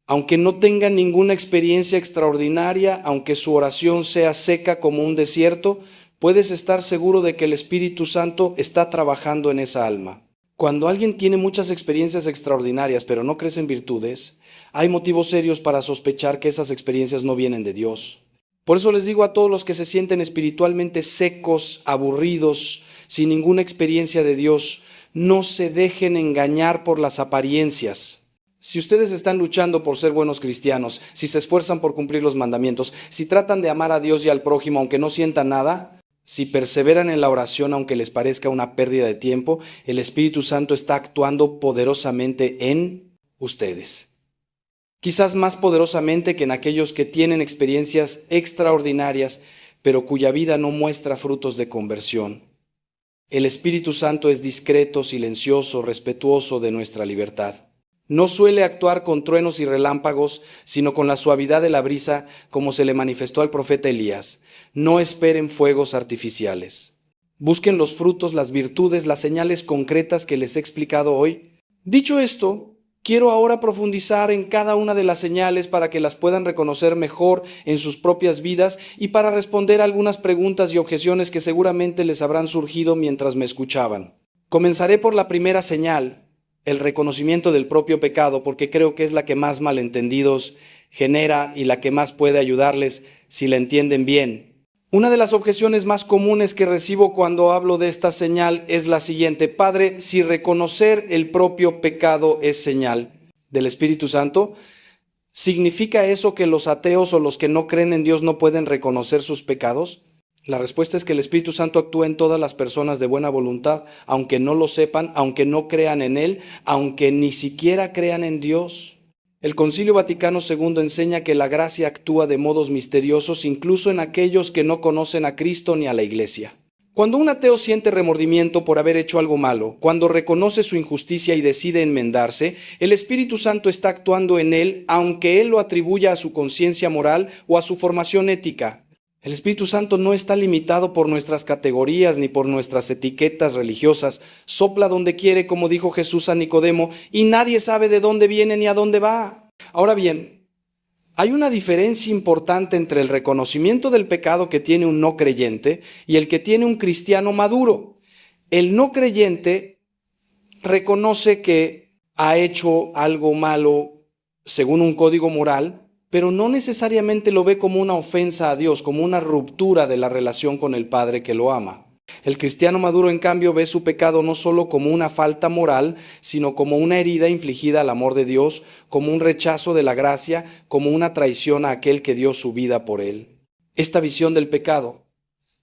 aunque no tenga ninguna experiencia extraordinaria, aunque su oración sea seca como un desierto, puedes estar seguro de que el Espíritu Santo está trabajando en esa alma. Cuando alguien tiene muchas experiencias extraordinarias pero no crece en virtudes, hay motivos serios para sospechar que esas experiencias no vienen de Dios. Por eso les digo a todos los que se sienten espiritualmente secos, aburridos, sin ninguna experiencia de Dios, no se dejen engañar por las apariencias. Si ustedes están luchando por ser buenos cristianos, si se esfuerzan por cumplir los mandamientos, si tratan de amar a Dios y al prójimo aunque no sientan nada, si perseveran en la oración aunque les parezca una pérdida de tiempo, el Espíritu Santo está actuando poderosamente en ustedes. Quizás más poderosamente que en aquellos que tienen experiencias extraordinarias, pero cuya vida no muestra frutos de conversión. El Espíritu Santo es discreto, silencioso, respetuoso de nuestra libertad. No suele actuar con truenos y relámpagos, sino con la suavidad de la brisa, como se le manifestó al profeta Elías. No esperen fuegos artificiales. Busquen los frutos, las virtudes, las señales concretas que les he explicado hoy. Dicho esto, quiero ahora profundizar en cada una de las señales para que las puedan reconocer mejor en sus propias vidas y para responder algunas preguntas y objeciones que seguramente les habrán surgido mientras me escuchaban. Comenzaré por la primera señal, el reconocimiento del propio pecado, porque creo que es la que más malentendidos genera y la que más puede ayudarles si la entienden bien. Una de las objeciones más comunes que recibo cuando hablo de esta señal es la siguiente: Padre, si reconocer el propio pecado es señal del Espíritu Santo, ¿significa eso que los ateos o los que no creen en Dios no pueden reconocer sus pecados? La respuesta es que el Espíritu Santo actúa en todas las personas de buena voluntad, aunque no lo sepan, aunque no crean en Él, aunque ni siquiera crean en Dios. El Concilio Vaticano II enseña que la gracia actúa de modos misteriosos incluso en aquellos que no conocen a Cristo ni a la Iglesia. Cuando un ateo siente remordimiento por haber hecho algo malo, cuando reconoce su injusticia y decide enmendarse, el Espíritu Santo está actuando en él, aunque él lo atribuya a su conciencia moral o a su formación ética. El Espíritu Santo no está limitado por nuestras categorías ni por nuestras etiquetas religiosas. Sopla donde quiere, como dijo Jesús a Nicodemo, y nadie sabe de dónde viene ni a dónde va. Ahora bien, hay una diferencia importante entre el reconocimiento del pecado que tiene un no creyente y el que tiene un cristiano maduro. El no creyente reconoce que ha hecho algo malo según un código moral, pero no necesariamente lo ve como una ofensa a Dios, como una ruptura de la relación con el Padre que lo ama. El cristiano maduro, en cambio, ve su pecado no solo como una falta moral, sino como una herida infligida al amor de Dios, como un rechazo de la gracia, como una traición a aquel que dio su vida por él. Esta visión del pecado,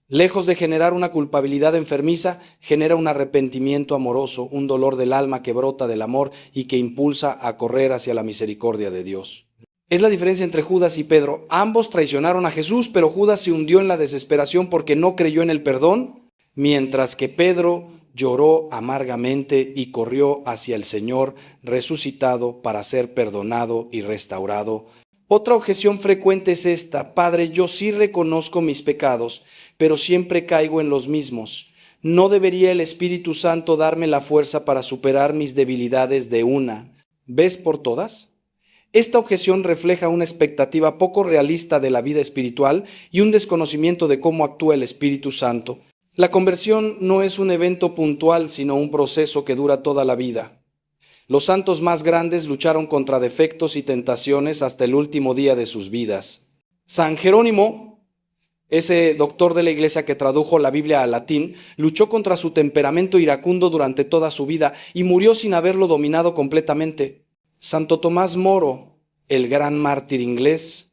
lejos de generar una culpabilidad enfermiza, genera un arrepentimiento amoroso, un dolor del alma que brota del amor y que impulsa a correr hacia la misericordia de Dios. Es la diferencia entre Judas y Pedro. Ambos traicionaron a Jesús, pero Judas se hundió en la desesperación porque no creyó en el perdón, mientras que Pedro lloró amargamente y corrió hacia el Señor resucitado para ser perdonado y restaurado. Otra objeción frecuente es esta: Padre, yo sí reconozco mis pecados, pero siempre caigo en los mismos. ¿No debería el Espíritu Santo darme la fuerza para superar mis debilidades de una vez por todas? Esta objeción refleja una expectativa poco realista de la vida espiritual y un desconocimiento de cómo actúa el Espíritu Santo. La conversión no es un evento puntual, sino un proceso que dura toda la vida. Los santos más grandes lucharon contra defectos y tentaciones hasta el último día de sus vidas. San Jerónimo, ese doctor de la Iglesia que tradujo la Biblia al latín, luchó contra su temperamento iracundo durante toda su vida y murió sin haberlo dominado completamente. Santo Tomás Moro, el gran mártir inglés,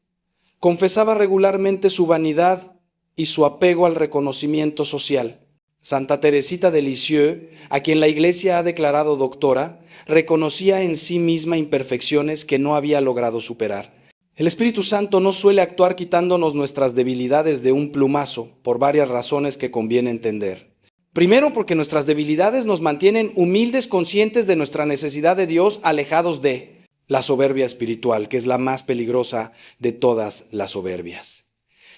confesaba regularmente su vanidad y su apego al reconocimiento social. Santa Teresita de Lisieux, a quien la Iglesia ha declarado doctora, reconocía en sí misma imperfecciones que no había logrado superar. El Espíritu Santo no suele actuar quitándonos nuestras debilidades de un plumazo, por varias razones que conviene entender. Primero, porque nuestras debilidades nos mantienen humildes, conscientes de nuestra necesidad de Dios, alejados de la soberbia espiritual, que es la más peligrosa de todas las soberbias.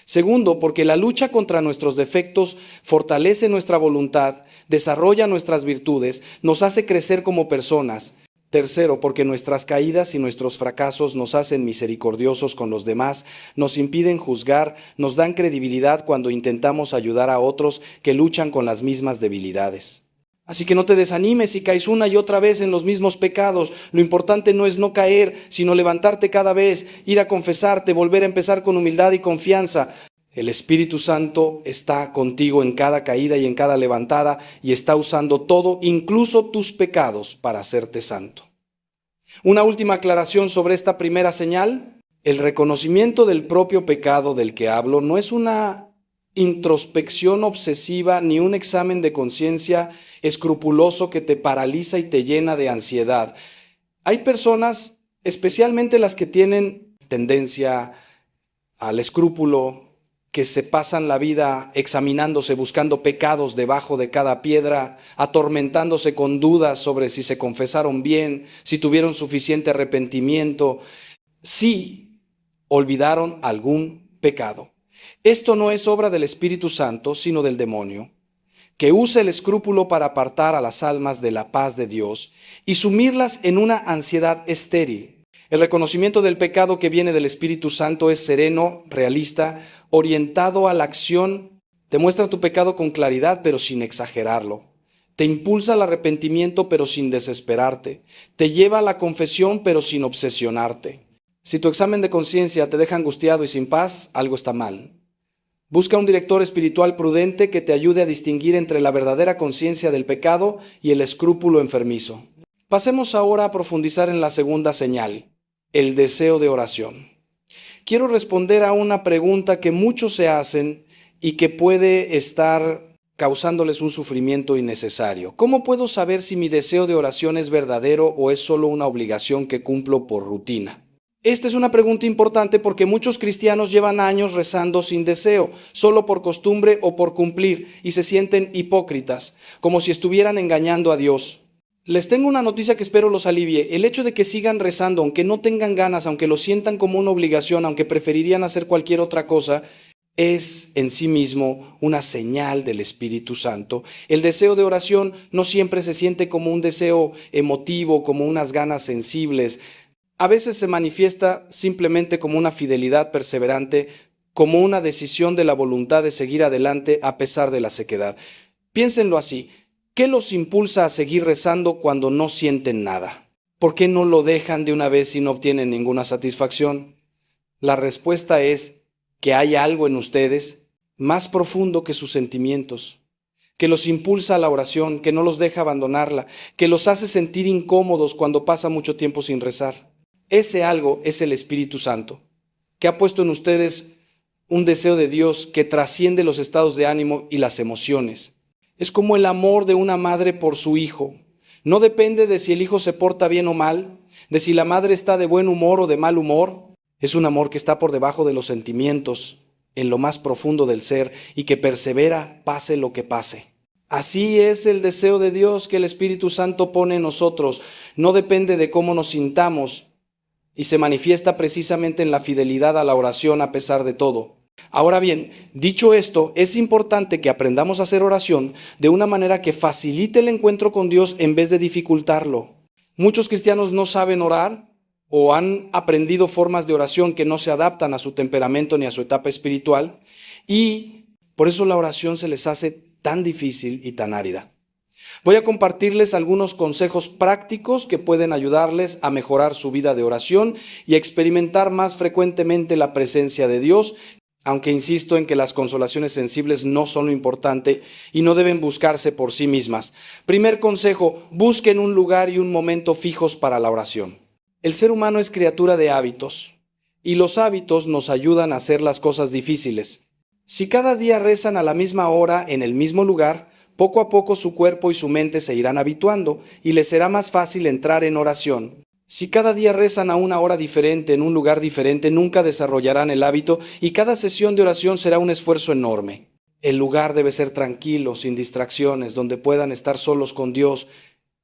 Segundo, porque la lucha contra nuestros defectos fortalece nuestra voluntad, desarrolla nuestras virtudes, nos hace crecer como personas. Tercero, porque nuestras caídas y nuestros fracasos nos hacen misericordiosos con los demás, nos impiden juzgar, nos dan credibilidad cuando intentamos ayudar a otros que luchan con las mismas debilidades. Así que no te desanimes si caes una y otra vez en los mismos pecados. Lo importante no es no caer, sino levantarte cada vez, ir a confesarte, volver a empezar con humildad y confianza. El Espíritu Santo está contigo en cada caída y en cada levantada y está usando todo, incluso tus pecados, para hacerte santo. Una última aclaración sobre esta primera señal. El reconocimiento del propio pecado del que hablo no es una introspección obsesiva ni un examen de conciencia escrupuloso que te paraliza y te llena de ansiedad. Hay personas, especialmente las que tienen tendencia al escrúpulo, que se pasan la vida examinándose, buscando pecados debajo de cada piedra, atormentándose con dudas sobre si se confesaron bien, si tuvieron suficiente arrepentimiento, si olvidaron algún pecado. Esto no es obra del Espíritu Santo, sino del demonio, que usa el escrúpulo para apartar a las almas de la paz de Dios y sumirlas en una ansiedad estéril. El reconocimiento del pecado que viene del Espíritu Santo es sereno, realista, orientado a la acción. Te muestra tu pecado con claridad, pero sin exagerarlo. Te impulsa al arrepentimiento, pero sin desesperarte. Te lleva a la confesión, pero sin obsesionarte. Si tu examen de conciencia te deja angustiado y sin paz, algo está mal. Busca un director espiritual prudente que te ayude a distinguir entre la verdadera conciencia del pecado y el escrúpulo enfermizo. Pasemos ahora a profundizar en la segunda señal, el deseo de oración. Quiero responder a una pregunta que muchos se hacen y que puede estar causándoles un sufrimiento innecesario. ¿Cómo puedo saber si mi deseo de oración es verdadero o es solo una obligación que cumplo por rutina? Esta es una pregunta importante porque muchos cristianos llevan años rezando sin deseo, solo por costumbre o por cumplir, y se sienten hipócritas, como si estuvieran engañando a Dios. Les tengo una noticia que espero los alivie. El hecho de que sigan rezando, aunque no tengan ganas, aunque lo sientan como una obligación, aunque preferirían hacer cualquier otra cosa, es en sí mismo una señal del Espíritu Santo. El deseo de oración no siempre se siente como un deseo emotivo, como unas ganas sensibles. A veces se manifiesta simplemente como una fidelidad perseverante, como una decisión de la voluntad de seguir adelante a pesar de la sequedad. Piénsenlo así. ¿Qué los impulsa a seguir rezando cuando no sienten nada? ¿Por qué no lo dejan de una vez y no obtienen ninguna satisfacción? La respuesta es que hay algo en ustedes más profundo que sus sentimientos, que los impulsa a la oración, que no los deja abandonarla, que los hace sentir incómodos cuando pasa mucho tiempo sin rezar. Ese algo es el Espíritu Santo, que ha puesto en ustedes un deseo de Dios que trasciende los estados de ánimo y las emociones. Es como el amor de una madre por su hijo. No depende de si el hijo se porta bien o mal, de si la madre está de buen humor o de mal humor. Es un amor que está por debajo de los sentimientos, en lo más profundo del ser, y que persevera pase lo que pase. Así es el deseo de Dios que el Espíritu Santo pone en nosotros. No depende de cómo nos sintamos y se manifiesta precisamente en la fidelidad a la oración a pesar de todo. Ahora bien, dicho esto, es importante que aprendamos a hacer oración de una manera que facilite el encuentro con Dios en vez de dificultarlo. Muchos cristianos no saben orar o han aprendido formas de oración que no se adaptan a su temperamento ni a su etapa espiritual, y por eso la oración se les hace tan difícil y tan árida. Voy a compartirles algunos consejos prácticos que pueden ayudarles a mejorar su vida de oración y a experimentar más frecuentemente la presencia de Dios, aunque insisto en que las consolaciones sensibles no son lo importante y no deben buscarse por sí mismas. Primer consejo: busquen un lugar y un momento fijos para la oración. El ser humano es criatura de hábitos, y los hábitos nos ayudan a hacer las cosas difíciles. Si cada día rezan a la misma hora en el mismo lugar, poco a poco su cuerpo y su mente se irán habituando y les será más fácil entrar en oración. Si cada día rezan a una hora diferente en un lugar diferente, nunca desarrollarán el hábito y cada sesión de oración será un esfuerzo enorme. El lugar debe ser tranquilo, sin distracciones, donde puedan estar solos con Dios.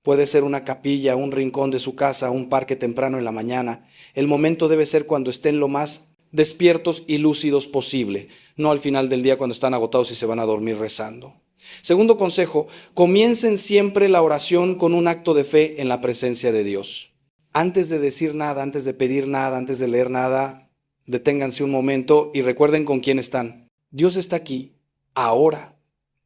Puede ser una capilla, un rincón de su casa, un parque temprano en la mañana. El momento debe ser cuando estén lo más despiertos y lúcidos posible, no al final del día cuando están agotados y se van a dormir rezando. Segundo consejo: comiencen siempre la oración con un acto de fe en la presencia de Dios. Antes de decir nada, antes de pedir nada, antes de leer nada, deténganse un momento y recuerden con quién están. Dios está aquí, ahora,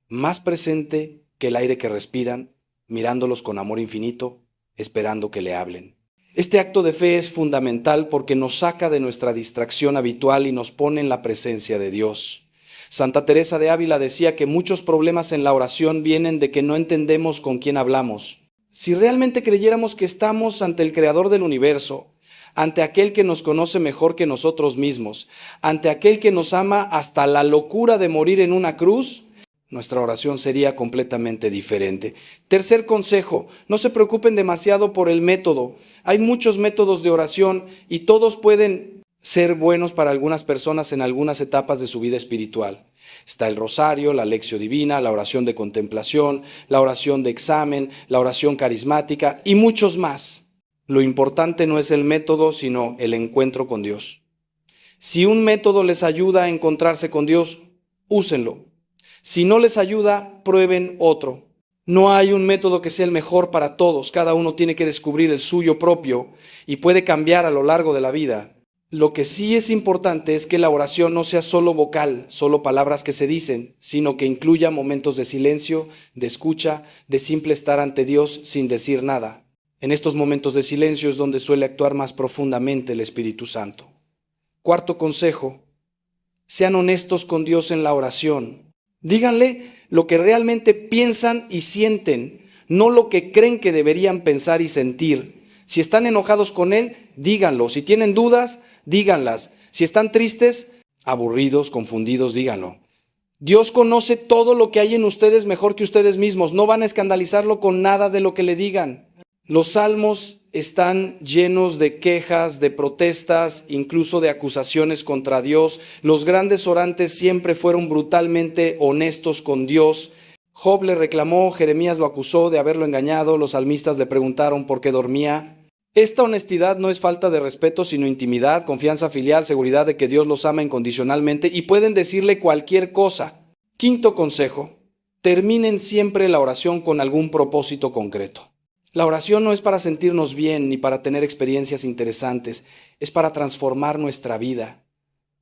más presente que el aire que respiran, mirándolos con amor infinito, esperando que le hablen. Este acto de fe es fundamental porque nos saca de nuestra distracción habitual y nos pone en la presencia de Dios. Santa Teresa de Ávila decía que muchos problemas en la oración vienen de que no entendemos con quién hablamos. Si realmente creyéramos que estamos ante el Creador del universo, ante aquel que nos conoce mejor que nosotros mismos, ante aquel que nos ama hasta la locura de morir en una cruz, nuestra oración sería completamente diferente. Tercer consejo: no se preocupen demasiado por el método. Hay muchos métodos de oración y todos pueden ser buenos para algunas personas en algunas etapas de su vida espiritual. Está el rosario, la lección divina, la oración de contemplación, la oración de examen, la oración carismática y muchos más. Lo importante no es el método, sino el encuentro con Dios. Si un método les ayuda a encontrarse con Dios, úsenlo. Si no les ayuda, prueben otro. No hay un método que sea el mejor para todos. Cada uno tiene que descubrir el suyo propio y puede cambiar a lo largo de la vida. Lo que sí es importante es que la oración no sea solo vocal, solo palabras que se dicen, sino que incluya momentos de silencio, de escucha, de simple estar ante Dios sin decir nada. En estos momentos de silencio es donde suele actuar más profundamente el Espíritu Santo. Cuarto consejo: sean honestos con Dios en la oración. Díganle lo que realmente piensan y sienten, no lo que creen que deberían pensar y sentir. Si están enojados con Él, díganlo. Si tienen dudas, díganlas. Si están tristes, aburridos, confundidos, díganlo. Dios conoce todo lo que hay en ustedes mejor que ustedes mismos. No van a escandalizarlo con nada de lo que le digan. Los salmos están llenos de quejas, de protestas, incluso de acusaciones contra Dios. Los grandes orantes siempre fueron brutalmente honestos con Dios. Job le reclamó, Jeremías lo acusó de haberlo engañado, los salmistas le preguntaron por qué dormía. Esta honestidad no es falta de respeto, sino intimidad, confianza filial, seguridad de que Dios los ama incondicionalmente y pueden decirle cualquier cosa. Quinto consejo, terminen siempre la oración con algún propósito concreto. La oración no es para sentirnos bien ni para tener experiencias interesantes, es para transformar nuestra vida,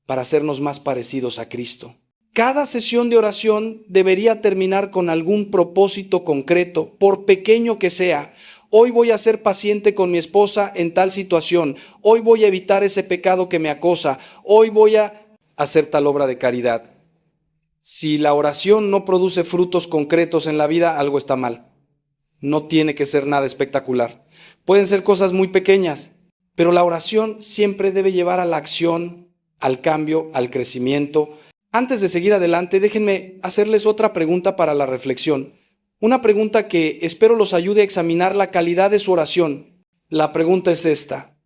para hacernos más parecidos a Cristo. Cada sesión de oración debería terminar con algún propósito concreto, por pequeño que sea. Hoy voy a ser paciente con mi esposa en tal situación. Hoy voy a evitar ese pecado que me acosa. Hoy voy a hacer tal obra de caridad. Si la oración no produce frutos concretos en la vida, algo está mal. No tiene que ser nada espectacular. Pueden ser cosas muy pequeñas, pero la oración siempre debe llevar a la acción, al cambio, al crecimiento. Antes de seguir adelante, déjenme hacerles otra pregunta para la reflexión. Una pregunta que espero los ayude a examinar la calidad de su oración. La pregunta es esta: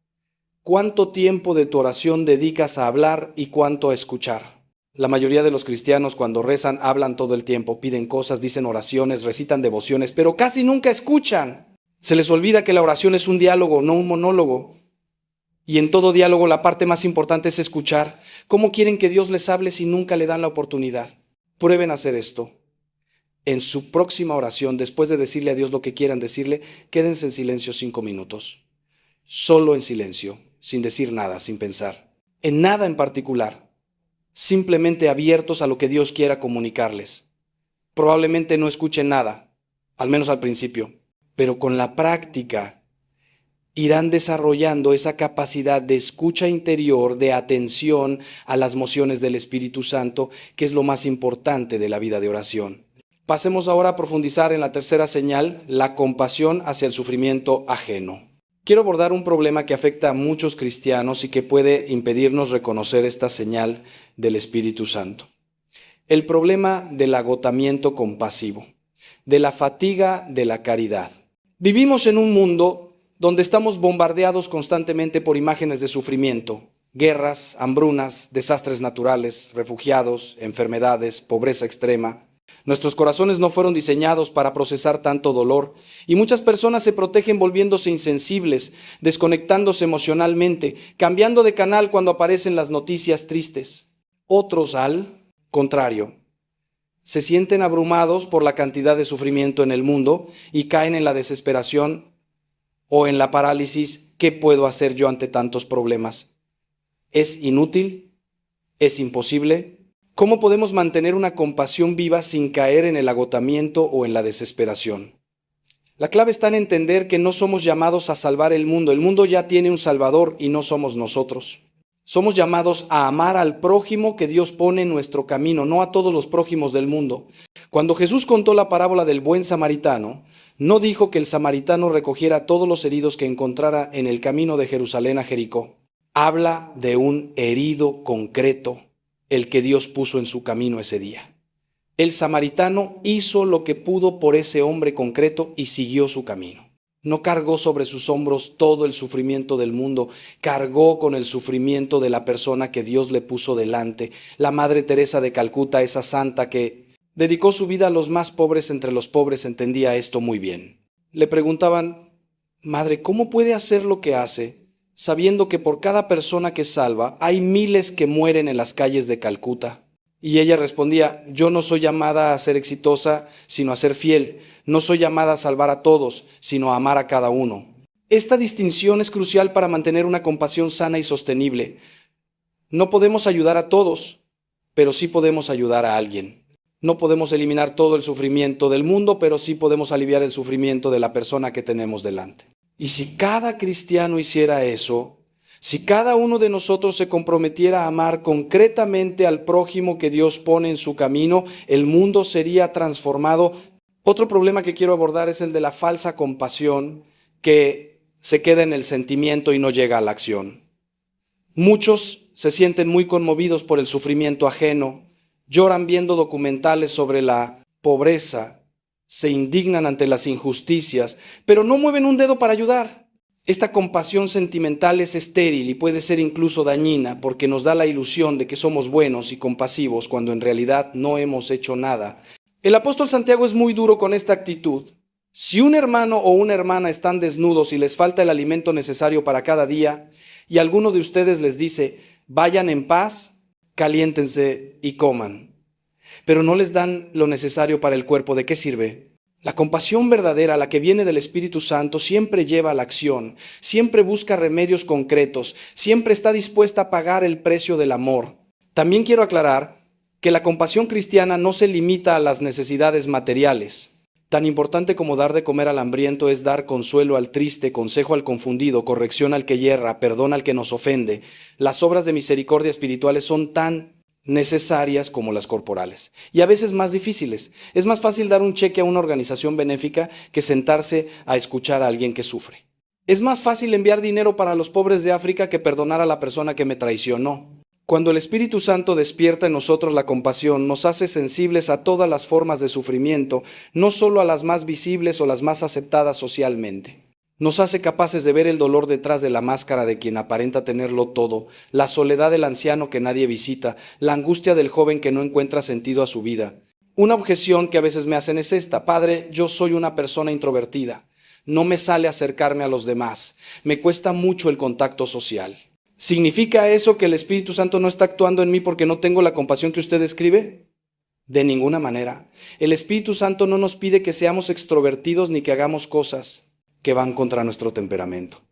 ¿cuánto tiempo de tu oración dedicas a hablar y cuánto a escuchar? La mayoría de los cristianos cuando rezan hablan todo el tiempo, piden cosas, dicen oraciones, recitan devociones, pero casi nunca escuchan. Se les olvida que la oración es un diálogo, no un monólogo. Y en todo diálogo la parte más importante es escuchar. ¿Cómo quieren que Dios les hable si nunca le dan la oportunidad? Prueben a hacer esto. En su próxima oración, después de decirle a Dios lo que quieran decirle, quédense en silencio 5 minutos. Solo en silencio, sin decir nada, sin pensar. En nada en particular. Simplemente abiertos a lo que Dios quiera comunicarles. Probablemente no escuchen nada, al menos al principio, pero con la práctica irán desarrollando esa capacidad de escucha interior, de atención a las mociones del Espíritu Santo, que es lo más importante de la vida de oración. Pasemos ahora a profundizar en la tercera señal, la compasión hacia el sufrimiento ajeno. Quiero abordar un problema que afecta a muchos cristianos y que puede impedirnos reconocer esta señal del Espíritu Santo. El problema del agotamiento compasivo, de la fatiga de la caridad. Vivimos en un mundo donde estamos bombardeados constantemente por imágenes de sufrimiento, guerras, hambrunas, desastres naturales, refugiados, enfermedades, pobreza extrema. Nuestros corazones no fueron diseñados para procesar tanto dolor y muchas personas se protegen volviéndose insensibles, desconectándose emocionalmente, cambiando de canal cuando aparecen las noticias tristes. Otros, al contrario, se sienten abrumados por la cantidad de sufrimiento en el mundo y caen en la desesperación o en la parálisis. ¿Qué puedo hacer yo ante tantos problemas? ¿Es inútil? ¿Es imposible? ¿Cómo podemos mantener una compasión viva sin caer en el agotamiento o en la desesperación? La clave está en entender que no somos llamados a salvar el mundo. El mundo ya tiene un Salvador y no somos nosotros. Somos llamados a amar al prójimo que Dios pone en nuestro camino, no a todos los prójimos del mundo. Cuando Jesús contó la parábola del buen samaritano, no dijo que el samaritano recogiera a todos los heridos que encontrara en el camino de Jerusalén a Jericó. Habla de un herido concreto, el que Dios puso en su camino ese día. El samaritano hizo lo que pudo por ese hombre concreto y siguió su camino. No cargó sobre sus hombros todo el sufrimiento del mundo, cargó con el sufrimiento de la persona que Dios le puso delante. La Madre Teresa de Calcuta, esa santa que dedicó su vida a los más pobres entre los pobres, entendía esto muy bien. Le preguntaban: Madre, ¿cómo puede hacer lo que hace, sabiendo que por cada persona que salva hay miles que mueren en las calles de Calcuta? Y ella respondía: yo no soy llamada a ser exitosa, sino a ser fiel. No soy llamada a salvar a todos, sino a amar a cada uno. Esta distinción es crucial para mantener una compasión sana y sostenible. No podemos ayudar a todos, pero sí podemos ayudar a alguien. No podemos eliminar todo el sufrimiento del mundo, pero sí podemos aliviar el sufrimiento de la persona que tenemos delante. Y si cada cristiano hiciera eso, si cada uno de nosotros se comprometiera a amar concretamente al prójimo que Dios pone en su camino, el mundo sería transformado. Otro problema que quiero abordar es el de la falsa compasión que se queda en el sentimiento y no llega a la acción. Muchos se sienten muy conmovidos por el sufrimiento ajeno, lloran viendo documentales sobre la pobreza, se indignan ante las injusticias, pero no mueven un dedo para ayudar. Esta compasión sentimental es estéril y puede ser incluso dañina porque nos da la ilusión de que somos buenos y compasivos cuando en realidad no hemos hecho nada. El apóstol Santiago es muy duro con esta actitud. Si un hermano o una hermana están desnudos y les falta el alimento necesario para cada día, y alguno de ustedes les dice, vayan en paz, caliéntense y coman, pero no les dan lo necesario para el cuerpo, ¿de qué sirve? La compasión verdadera, la que viene del Espíritu Santo, siempre lleva a la acción, siempre busca remedios concretos, siempre está dispuesta a pagar el precio del amor. También quiero aclarar que la compasión cristiana no se limita a las necesidades materiales. Tan importante como dar de comer al hambriento es dar consuelo al triste, consejo al confundido, corrección al que yerra, perdón al que nos ofende. Las obras de misericordia espirituales son tan necesarias como las corporales, y a veces más difíciles. Es más fácil dar un cheque a una organización benéfica que sentarse a escuchar a alguien que sufre. Es más fácil enviar dinero para los pobres de África que perdonar a la persona que me traicionó. Cuando el Espíritu Santo despierta en nosotros la compasión, nos hace sensibles a todas las formas de sufrimiento, no solo a las más visibles o las más aceptadas socialmente. Nos hace capaces de ver el dolor detrás de la máscara de quien aparenta tenerlo todo, la soledad del anciano que nadie visita, la angustia del joven que no encuentra sentido a su vida. Una objeción que a veces me hacen es esta: Padre, yo soy una persona introvertida, no me sale acercarme a los demás, me cuesta mucho el contacto social. ¿Significa eso que el Espíritu Santo no está actuando en mí porque no tengo la compasión que usted describe? De ninguna manera. El Espíritu Santo no nos pide que seamos extrovertidos ni que hagamos cosas que van contra nuestro temperamento.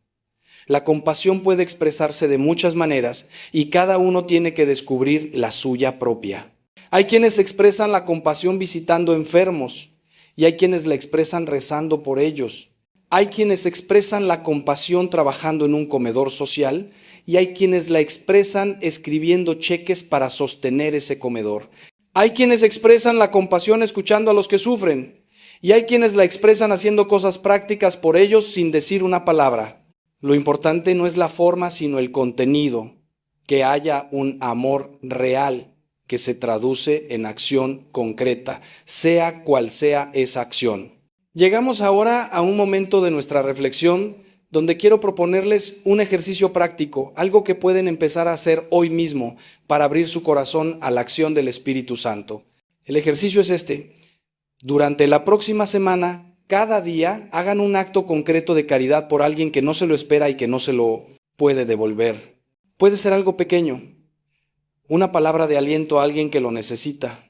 La compasión puede expresarse de muchas maneras y cada uno tiene que descubrir la suya propia. Hay quienes expresan la compasión visitando enfermos y hay quienes la expresan rezando por ellos. Hay quienes expresan la compasión trabajando en un comedor social y hay quienes la expresan escribiendo cheques para sostener ese comedor. Hay quienes expresan la compasión escuchando a los que sufren y hay quienes la expresan haciendo cosas prácticas por ellos sin decir una palabra. Lo importante no es la forma, sino el contenido, que haya un amor real que se traduce en acción concreta, sea cual sea esa acción. Llegamos ahora a un momento de nuestra reflexión donde quiero proponerles un ejercicio práctico, algo que pueden empezar a hacer hoy mismo para abrir su corazón a la acción del Espíritu Santo. El ejercicio es este: durante la próxima semana, cada día, hagan un acto concreto de caridad por alguien que no se lo espera y que no se lo puede devolver. Puede ser algo pequeño, una palabra de aliento a alguien que lo necesita,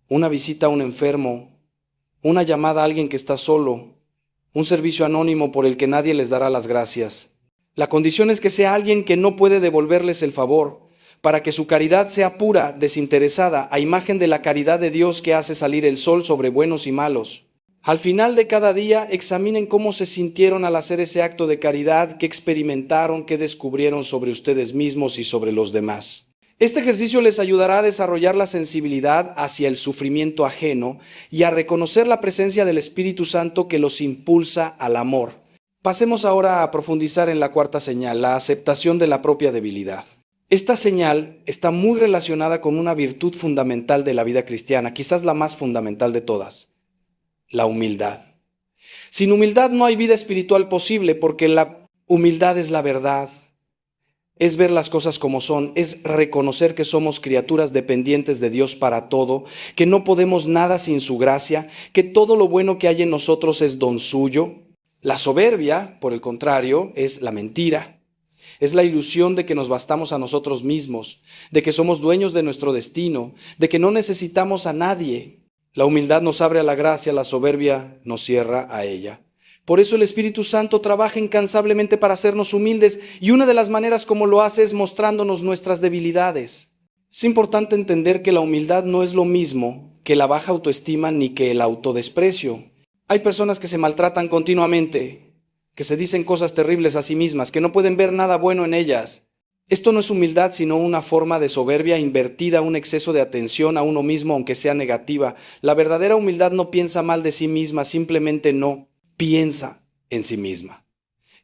una visita a un enfermo, una llamada a alguien que está solo, un servicio anónimo por el que nadie les dará las gracias. La condición es que sea alguien que no puede devolverles el favor, para que su caridad sea pura, desinteresada, a imagen de la caridad de Dios que hace salir el sol sobre buenos y malos. Al final de cada día, examinen cómo se sintieron al hacer ese acto de caridad, qué experimentaron, qué descubrieron sobre ustedes mismos y sobre los demás. Este ejercicio les ayudará a desarrollar la sensibilidad hacia el sufrimiento ajeno y a reconocer la presencia del Espíritu Santo que los impulsa al amor. Pasemos ahora a profundizar en la cuarta señal, la aceptación de la propia debilidad. Esta señal está muy relacionada con una virtud fundamental de la vida cristiana, quizás la más fundamental de todas: la humildad. Sin humildad no hay vida espiritual posible, porque la humildad es la verdad. Es ver las cosas como son, es reconocer que somos criaturas dependientes de Dios para todo, que no podemos nada sin su gracia, que todo lo bueno que hay en nosotros es don suyo. La soberbia, por el contrario, es la mentira. Es la ilusión de que nos bastamos a nosotros mismos, de que somos dueños de nuestro destino, de que no necesitamos a nadie. La humildad nos abre a la gracia, la soberbia nos cierra a ella. Por eso el Espíritu Santo trabaja incansablemente para hacernos humildes, y una de las maneras como lo hace es mostrándonos nuestras debilidades. Es importante entender que la humildad no es lo mismo que la baja autoestima ni que el autodesprecio. Hay personas que se maltratan continuamente, que se dicen cosas terribles a sí mismas, que no pueden ver nada bueno en ellas. Esto no es humildad, sino una forma de soberbia invertida, un exceso de atención a uno mismo, aunque sea negativa. La verdadera humildad no piensa mal de sí misma, simplemente no piensa en sí misma.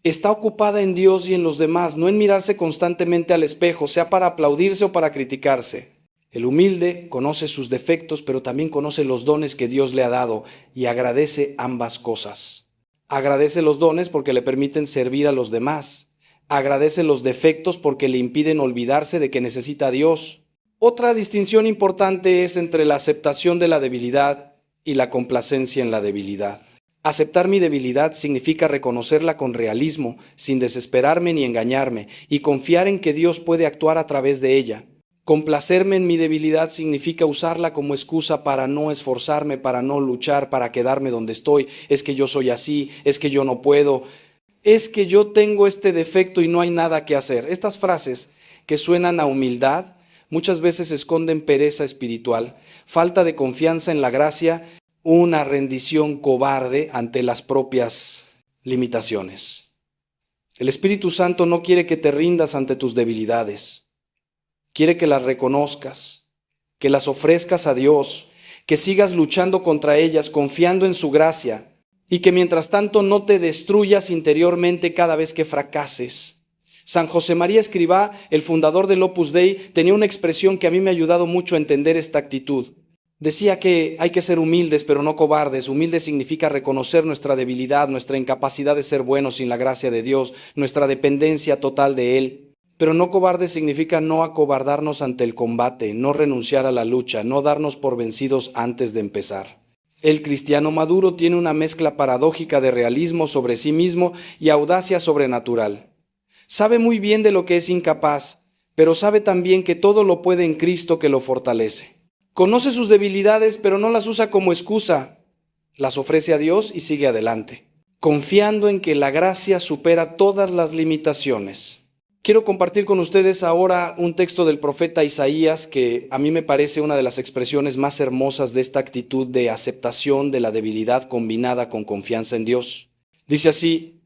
Está ocupada en Dios y en los demás, no en mirarse constantemente al espejo, sea para aplaudirse o para criticarse. El humilde conoce sus defectos, pero también conoce los dones que Dios le ha dado y agradece ambas cosas. Agradece los dones porque le permiten servir a los demás. Agradece los defectos porque le impiden olvidarse de que necesita a Dios. Otra distinción importante es entre la aceptación de la debilidad y la complacencia en la debilidad. Aceptar mi debilidad significa reconocerla con realismo, sin desesperarme ni engañarme, y confiar en que Dios puede actuar a través de ella. Complacerme en mi debilidad significa usarla como excusa para no esforzarme, para no luchar, para quedarme donde estoy. Es que yo soy así, es que yo no puedo, es que yo tengo este defecto y no hay nada que hacer. Estas frases que suenan a humildad muchas veces esconden pereza espiritual, falta de confianza en la gracia, una rendición cobarde ante las propias limitaciones. El Espíritu Santo no quiere que te rindas ante tus debilidades. Quiere que las reconozcas, que las ofrezcas a Dios, que sigas luchando contra ellas, confiando en su gracia, y que mientras tanto no te destruyas interiormente cada vez que fracases. San José María Escrivá, el fundador del Opus Dei, tenía una expresión que a mí me ha ayudado mucho a entender esta actitud. Decía que hay que ser humildes, pero no cobardes. Humilde significa reconocer nuestra debilidad, nuestra incapacidad de ser buenos sin la gracia de Dios, nuestra dependencia total de Él. Pero no cobarde significa no acobardarnos ante el combate, no renunciar a la lucha, no darnos por vencidos antes de empezar. El cristiano maduro tiene una mezcla paradójica de realismo sobre sí mismo y audacia sobrenatural. Sabe muy bien de lo que es incapaz, pero sabe también que todo lo puede en Cristo que lo fortalece. Conoce sus debilidades, pero no las usa como excusa. Las ofrece a Dios y sigue adelante, confiando en que la gracia supera todas las limitaciones. Quiero compartir con ustedes ahora un texto del profeta Isaías que a mí me parece una de las expresiones más hermosas de esta actitud de aceptación de la debilidad combinada con confianza en Dios. Dice así: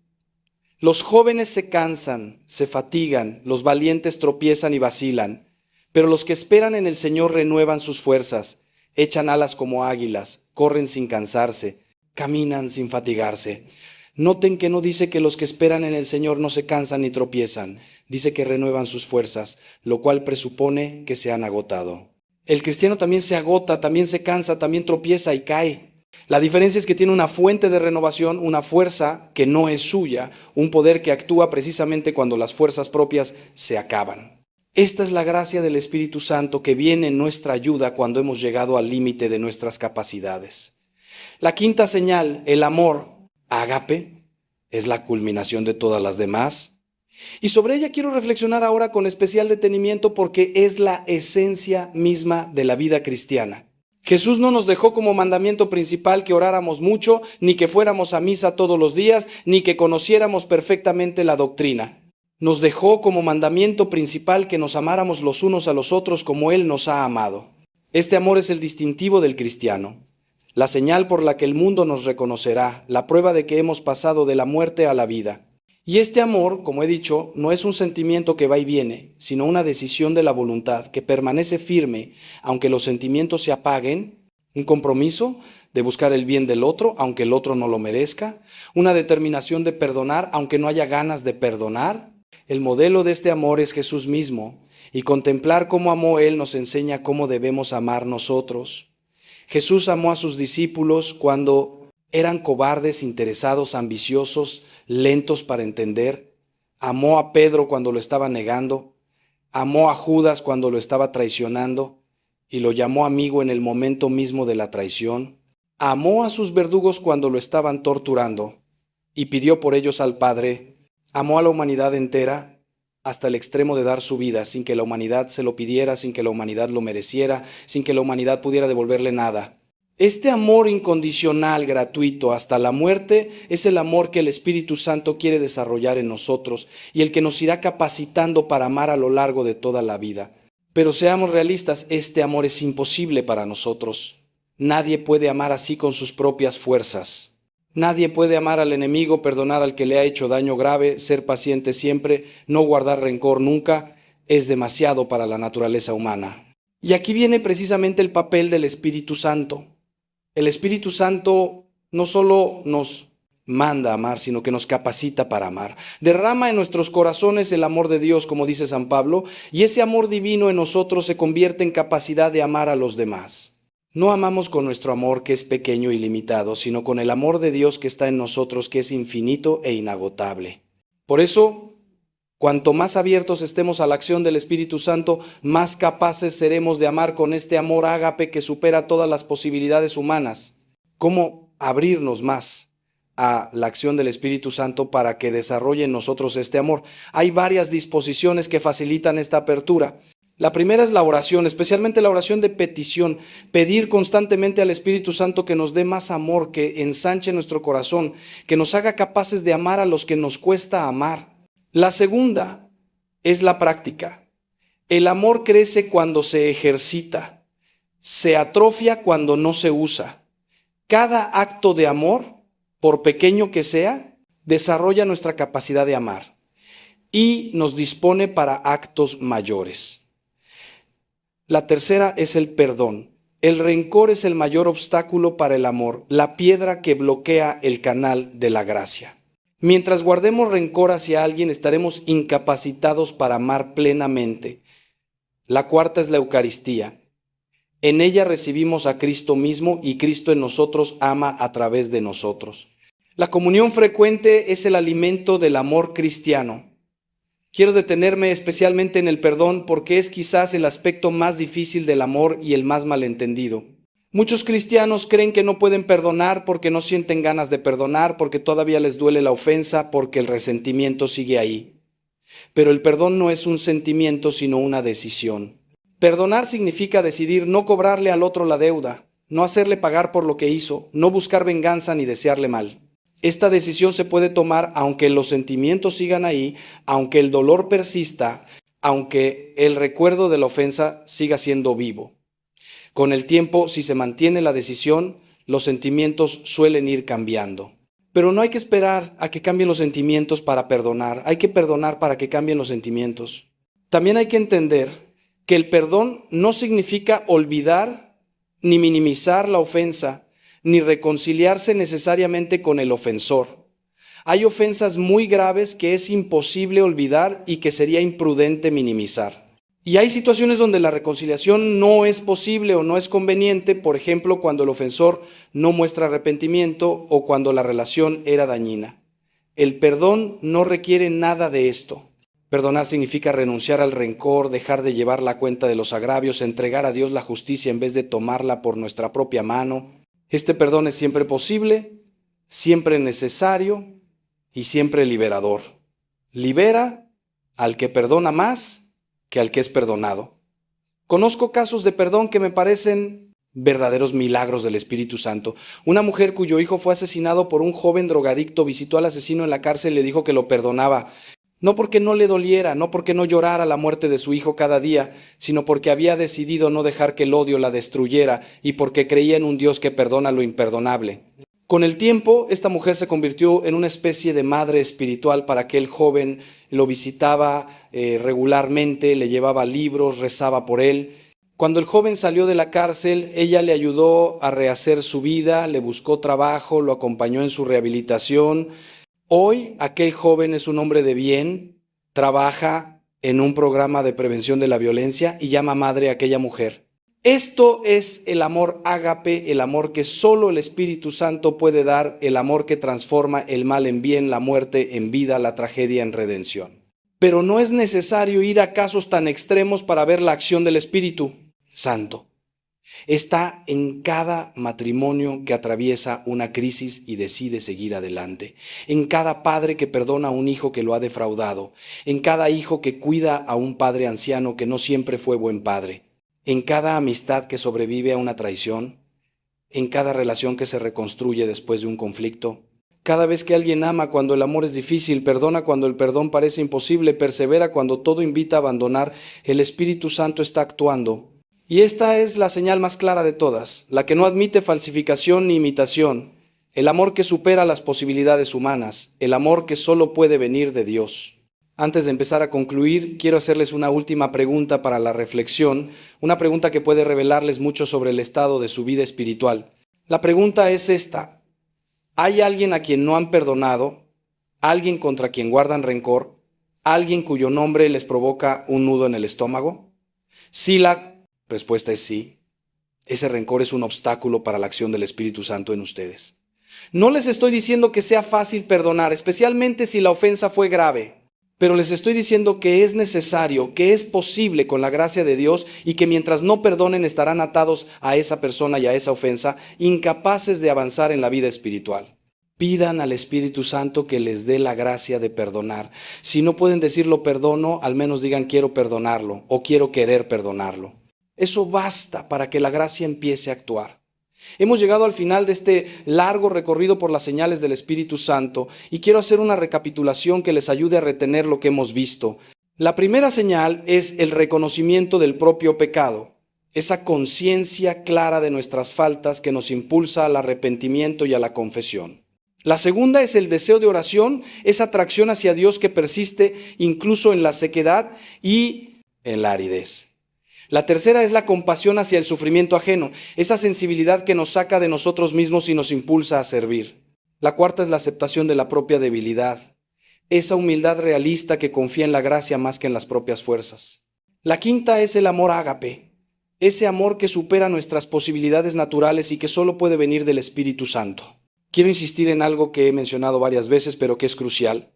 los jóvenes se cansan, se fatigan, los valientes tropiezan y vacilan, pero los que esperan en el Señor renuevan sus fuerzas, echan alas como águilas, corren sin cansarse, caminan sin fatigarse. Noten que no dice que los que esperan en el Señor no se cansan ni tropiezan, dice que renuevan sus fuerzas, lo cual presupone que se han agotado. El cristiano también se agota, también se cansa, también tropieza y cae. La diferencia es que tiene una fuente de renovación, una fuerza que no es suya, un poder que actúa precisamente cuando las fuerzas propias se acaban. Esta es la gracia del Espíritu Santo que viene en nuestra ayuda cuando hemos llegado al límite de nuestras capacidades. La quinta señal, el amor, ágape, es la culminación de todas las demás. Y sobre ella quiero reflexionar ahora con especial detenimiento porque es la esencia misma de la vida cristiana. Jesús no nos dejó como mandamiento principal que oráramos mucho, ni que fuéramos a misa todos los días, ni que conociéramos perfectamente la doctrina. Nos dejó como mandamiento principal que nos amáramos los unos a los otros como Él nos ha amado. Este amor es el distintivo del cristiano, la señal por la que el mundo nos reconocerá, la prueba de que hemos pasado de la muerte a la vida. Y este amor, como he dicho, no es un sentimiento que va y viene, sino una decisión de la voluntad que permanece firme, aunque los sentimientos se apaguen, un compromiso de buscar el bien del otro, aunque el otro no lo merezca, una determinación de perdonar, aunque no haya ganas de perdonar. El modelo de este amor es Jesús mismo, y contemplar cómo amó Él nos enseña cómo debemos amar nosotros. Jesús amó a sus discípulos cuando eran cobardes, interesados, ambiciosos, lentos para entender. Amó a Pedro cuando lo estaba negando. Amó a Judas cuando lo estaba traicionando y lo llamó amigo en el momento mismo de la traición. Amó a sus verdugos cuando lo estaban torturando y pidió por ellos al Padre. Amó a la humanidad entera hasta el extremo de dar su vida, sin que la humanidad se lo pidiera, sin que la humanidad lo mereciera, sin que la humanidad pudiera devolverle nada. Este amor incondicional, gratuito, hasta la muerte, es el amor que el Espíritu Santo quiere desarrollar en nosotros y el que nos irá capacitando para amar a lo largo de toda la vida. Pero seamos realistas, este amor es imposible para nosotros. Nadie puede amar así con sus propias fuerzas. Nadie puede amar al enemigo, perdonar al que le ha hecho daño grave, ser paciente siempre, no guardar rencor nunca. Es demasiado para la naturaleza humana. Y aquí viene precisamente el papel del Espíritu Santo. El Espíritu Santo no solo nos manda a amar, sino que nos capacita para amar. Derrama en nuestros corazones el amor de Dios, como dice San Pablo, y ese amor divino en nosotros se convierte en capacidad de amar a los demás. No amamos con nuestro amor que es pequeño y limitado, sino con el amor de Dios que está en nosotros, que es infinito e inagotable. Por eso, cuanto más abiertos estemos a la acción del Espíritu Santo, más capaces seremos de amar con este amor ágape que supera todas las posibilidades humanas. ¿Cómo abrirnos más? a la acción del Espíritu Santo para que desarrolle en nosotros este amor. Hay varias disposiciones que facilitan esta apertura. La primera es la oración, especialmente la oración de petición, pedir constantemente al Espíritu Santo que nos dé más amor, que ensanche nuestro corazón, que nos haga capaces de amar a los que nos cuesta amar. La segunda es la práctica. El amor crece cuando se ejercita, se atrofia cuando no se usa. Cada acto de amor, por pequeño que sea, desarrolla nuestra capacidad de amar y nos dispone para actos mayores. La tercera es el perdón. El rencor es el mayor obstáculo para el amor, la piedra que bloquea el canal de la gracia. Mientras guardemos rencor hacia alguien, estaremos incapacitados para amar plenamente. La cuarta es la Eucaristía. En ella recibimos a Cristo mismo y Cristo en nosotros ama a través de nosotros. La comunión frecuente es el alimento del amor cristiano. Quiero detenerme especialmente en el perdón porque es quizás el aspecto más difícil del amor y el más malentendido. Muchos cristianos creen que no pueden perdonar porque no sienten ganas de perdonar, porque todavía les duele la ofensa, porque el resentimiento sigue ahí. Pero el perdón no es un sentimiento, sino una decisión. Perdonar significa decidir no cobrarle al otro la deuda, no hacerle pagar por lo que hizo, no buscar venganza ni desearle mal. Esta decisión se puede tomar aunque los sentimientos sigan ahí, aunque el dolor persista, aunque el recuerdo de la ofensa siga siendo vivo. Con el tiempo, si se mantiene la decisión, los sentimientos suelen ir cambiando. Pero no hay que esperar a que cambien los sentimientos para perdonar, hay que perdonar para que cambien los sentimientos. También hay que entender que el perdón no significa olvidar ni minimizar la ofensa, ni reconciliarse necesariamente con el ofensor. Hay ofensas muy graves que es imposible olvidar y que sería imprudente minimizar. Y hay situaciones donde la reconciliación no es posible o no es conveniente, por ejemplo, cuando el ofensor no muestra arrepentimiento o cuando la relación era dañina. El perdón no requiere nada de esto. Perdonar significa renunciar al rencor, dejar de llevar la cuenta de los agravios, entregar a Dios la justicia en vez de tomarla por nuestra propia mano. Este perdón es siempre posible, siempre necesario y siempre liberador. Libera al que perdona más que al que es perdonado. Conozco casos de perdón que me parecen verdaderos milagros del Espíritu Santo. Una mujer cuyo hijo fue asesinado por un joven drogadicto visitó al asesino en la cárcel y le dijo que lo perdonaba. No porque no le doliera, no porque no llorara la muerte de su hijo cada día, sino porque había decidido no dejar que el odio la destruyera y porque creía en un Dios que perdona lo imperdonable. Con el tiempo, esta mujer se convirtió en una especie de madre espiritual para aquel joven, lo visitaba regularmente, le llevaba libros, rezaba por él. Cuando el joven salió de la cárcel, ella le ayudó a rehacer su vida, le buscó trabajo, lo acompañó en su rehabilitación. Hoy aquel joven es un hombre de bien, trabaja en un programa de prevención de la violencia y llama madre a aquella mujer. Esto es el amor ágape, el amor que solo el Espíritu Santo puede dar, el amor que transforma el mal en bien, la muerte en vida, la tragedia en redención. Pero no es necesario ir a casos tan extremos para ver la acción del Espíritu Santo. Está en cada matrimonio que atraviesa una crisis y decide seguir adelante, en cada padre que perdona a un hijo que lo ha defraudado, en cada hijo que cuida a un padre anciano que no siempre fue buen padre, en cada amistad que sobrevive a una traición, en cada relación que se reconstruye después de un conflicto. Cada vez que alguien ama cuando el amor es difícil, perdona cuando el perdón parece imposible, persevera cuando todo invita a abandonar, el Espíritu Santo está actuando. Y esta es la señal más clara de todas, la que no admite falsificación ni imitación, el amor que supera las posibilidades humanas, el amor que solo puede venir de Dios. Antes de empezar a concluir, quiero hacerles una última pregunta para la reflexión, una pregunta que puede revelarles mucho sobre el estado de su vida espiritual. La pregunta es esta: ¿hay alguien a quien no han perdonado? ¿Alguien contra quien guardan rencor? ¿Alguien cuyo nombre les provoca un nudo en el estómago? Si la respuesta es sí, ese rencor es un obstáculo para la acción del Espíritu Santo en ustedes. No les estoy diciendo que sea fácil perdonar, especialmente si la ofensa fue grave, pero les estoy diciendo que es necesario, que es posible con la gracia de Dios y que mientras no perdonen estarán atados a esa persona y a esa ofensa, incapaces de avanzar en la vida espiritual. Pidan al Espíritu Santo que les dé la gracia de perdonar. Si no pueden decir lo perdono, al menos digan quiero perdonarlo o quiero querer perdonarlo. Eso basta para que la gracia empiece a actuar. Hemos llegado al final de este largo recorrido por las señales del Espíritu Santo y quiero hacer una recapitulación que les ayude a retener lo que hemos visto. La primera señal es el reconocimiento del propio pecado, esa conciencia clara de nuestras faltas que nos impulsa al arrepentimiento y a la confesión. La segunda es el deseo de oración, esa atracción hacia Dios que persiste incluso en la sequedad y en la aridez. La tercera es la compasión hacia el sufrimiento ajeno, esa sensibilidad que nos saca de nosotros mismos y nos impulsa a servir. La cuarta es la aceptación de la propia debilidad, esa humildad realista que confía en la gracia más que en las propias fuerzas. La quinta es el amor ágape, ese amor que supera nuestras posibilidades naturales y que solo puede venir del Espíritu Santo. Quiero insistir en algo que he mencionado varias veces, pero que es crucial.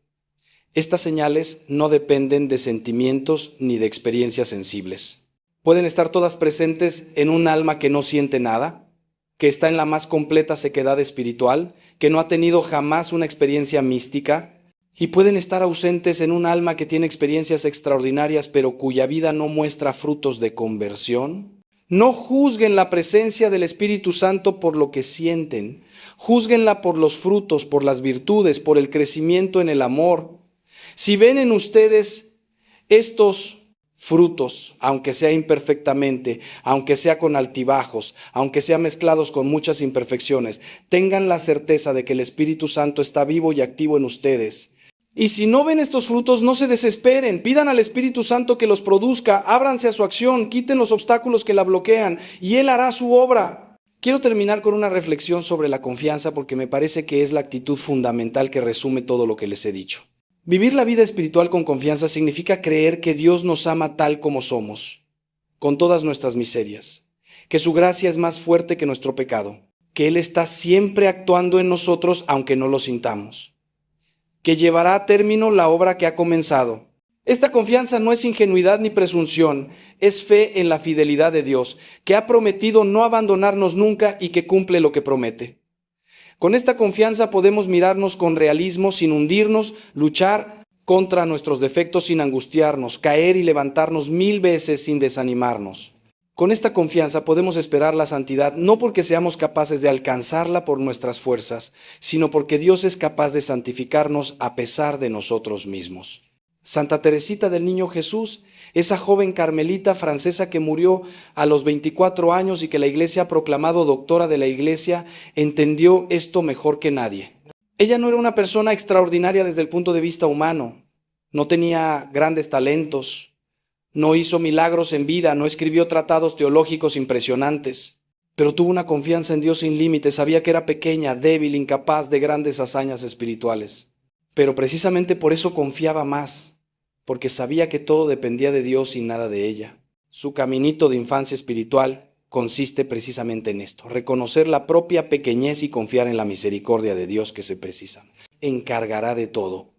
Estas señales no dependen de sentimientos ni de experiencias sensibles. Pueden estar todas presentes en un alma que no siente nada, que está en la más completa sequedad espiritual, que no ha tenido jamás una experiencia mística, y pueden estar ausentes en un alma que tiene experiencias extraordinarias, pero cuya vida no muestra frutos de conversión. No juzguen la presencia del Espíritu Santo por lo que sienten, júzguenla por los frutos, por las virtudes, por el crecimiento en el amor. Si ven en ustedes estos frutos, aunque sea imperfectamente, aunque sea con altibajos, aunque sea mezclados con muchas imperfecciones, tengan la certeza de que el Espíritu Santo está vivo y activo en ustedes. Y si no ven estos frutos, no se desesperen, pidan al Espíritu Santo que los produzca, ábranse a su acción, quiten los obstáculos que la bloquean y Él hará su obra. Quiero terminar con una reflexión sobre la confianza porque me parece que es la actitud fundamental que resume todo lo que les he dicho. Vivir la vida espiritual con confianza significa creer que Dios nos ama tal como somos, con todas nuestras miserias, que su gracia es más fuerte que nuestro pecado, que Él está siempre actuando en nosotros aunque no lo sintamos, que llevará a término la obra que ha comenzado. Esta confianza no es ingenuidad ni presunción, es fe en la fidelidad de Dios, que ha prometido no abandonarnos nunca y que cumple lo que promete. Con esta confianza podemos mirarnos con realismo sin hundirnos, luchar contra nuestros defectos sin angustiarnos, caer y levantarnos 1000 veces sin desanimarnos. Con esta confianza podemos esperar la santidad no porque seamos capaces de alcanzarla por nuestras fuerzas, sino porque Dios es capaz de santificarnos a pesar de nosotros mismos. Santa Teresita del Niño Jesús, esa joven carmelita francesa que murió a los 24 años y que la Iglesia ha proclamado doctora de la Iglesia, entendió esto mejor que nadie. Ella no era una persona extraordinaria desde el punto de vista humano, no tenía grandes talentos, no hizo milagros en vida, no escribió tratados teológicos impresionantes, pero tuvo una confianza en Dios sin límites, sabía que era pequeña, débil, incapaz de grandes hazañas espirituales. Pero precisamente por eso confiaba más, porque sabía que todo dependía de Dios y nada de ella. Su caminito de infancia espiritual consiste precisamente en esto, reconocer la propia pequeñez y confiar en la misericordia de Dios que se precisa. Encargará de todo.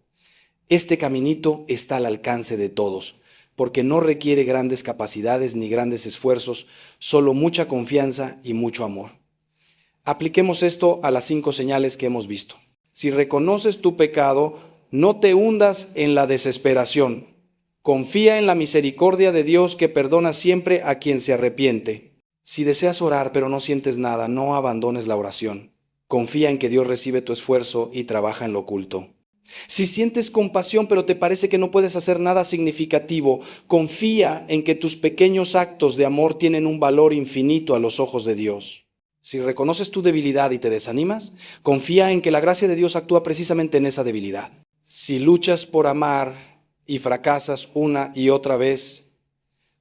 Este caminito está al alcance de todos, porque no requiere grandes capacidades ni grandes esfuerzos, solo mucha confianza y mucho amor. Apliquemos esto a las 5 señales que hemos visto. Si reconoces tu pecado, no te hundas en la desesperación. Confía en la misericordia de Dios que perdona siempre a quien se arrepiente. Si deseas orar pero no sientes nada, no abandones la oración. Confía en que Dios recibe tu esfuerzo y trabaja en lo oculto. Si sientes compasión pero te parece que no puedes hacer nada significativo, confía en que tus pequeños actos de amor tienen un valor infinito a los ojos de Dios. Si reconoces tu debilidad y te desanimas, confía en que la gracia de Dios actúa precisamente en esa debilidad. Si luchas por amar y fracasas una y otra vez,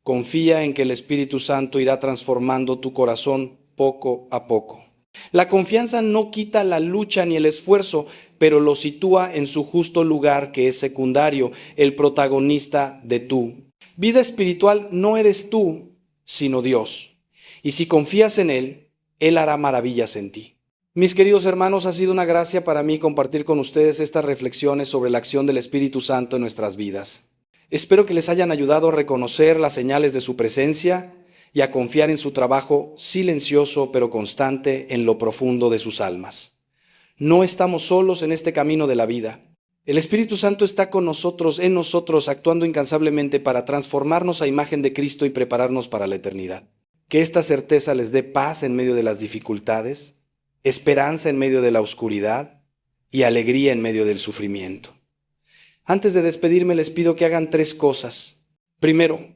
confía en que el Espíritu Santo irá transformando tu corazón poco a poco. La confianza no quita la lucha ni el esfuerzo, pero lo sitúa en su justo lugar, que es secundario, el protagonista de tú. Vida espiritual no eres tú, sino Dios. Y si confías en Él, Él hará maravillas en ti. Mis queridos hermanos, ha sido una gracia para mí compartir con ustedes estas reflexiones sobre la acción del Espíritu Santo en nuestras vidas. Espero que les hayan ayudado a reconocer las señales de su presencia y a confiar en su trabajo silencioso pero constante en lo profundo de sus almas. No estamos solos en este camino de la vida. El Espíritu Santo está con nosotros, en nosotros, actuando incansablemente para transformarnos a imagen de Cristo y prepararnos para la eternidad. Que esta certeza les dé paz en medio de las dificultades, esperanza en medio de la oscuridad y alegría en medio del sufrimiento. Antes de despedirme les pido que hagan 3 cosas. Primero,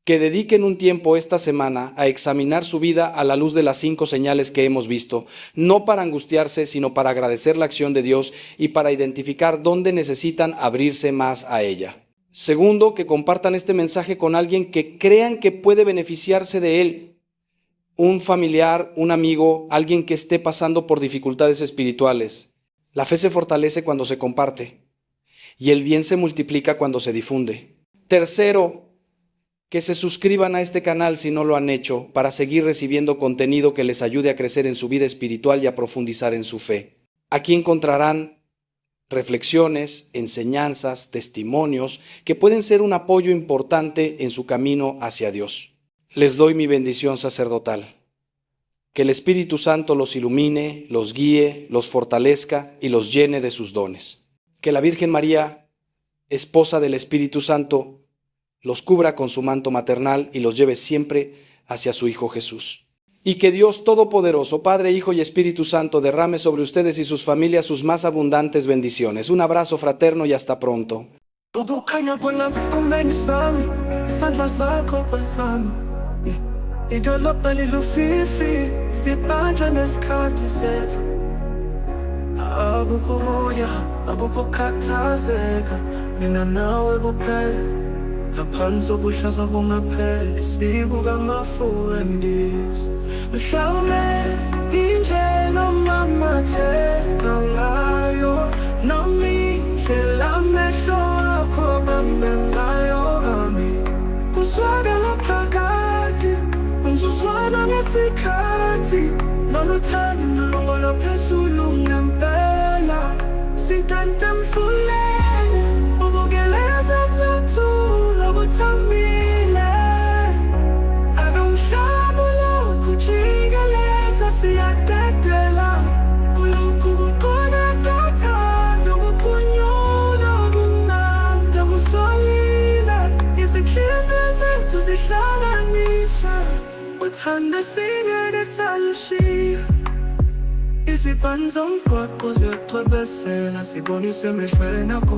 que dediquen un tiempo esta semana a examinar su vida a la luz de las 5 señales que hemos visto, no para angustiarse, sino para agradecer la acción de Dios y para identificar dónde necesitan abrirse más a ella. Segundo, que compartan este mensaje con alguien que crean que puede beneficiarse de él, un familiar, un amigo, alguien que esté pasando por dificultades espirituales. La fe se fortalece cuando se comparte y el bien se multiplica cuando se difunde. Tercero, que se suscriban a este canal si no lo han hecho, para seguir recibiendo contenido que les ayude a crecer en su vida espiritual y a profundizar en su fe. Aquí encontrarán reflexiones, enseñanzas, testimonios que pueden ser un apoyo importante en su camino hacia Dios. Les doy mi bendición sacerdotal. Que el Espíritu Santo los ilumine, los guíe, los fortalezca y los llene de sus dones. Que la Virgen María, esposa del Espíritu Santo, los cubra con su manto maternal y los lleve siempre hacia su Hijo Jesús. Y que Dios Todopoderoso, Padre, Hijo y Espíritu Santo, derrame sobre ustedes y sus familias sus más abundantes bendiciones. Un abrazo fraterno y hasta pronto. Ngaphansi kobuhlaza bungapheli sibuka amafuendisi mhlawumbe indlela omamatheka ngayo noma indlela amehlo akho abambe ngayo kuzwakala phakathi umzuzwana ngesikhathi noluthando nolungolo phezulu ngempela sintanta mfuleni ubukeleza buthula buthamile akamhlabula kujikeleza siyadedela kulokhu kukhona kathando kuphunyula kumnandi kusolile izinhliziyo zethu zihlanganiswa uthanda singeke salishiya izibhani zomgwaqo ziyacwebesela sibonise emehlweni akho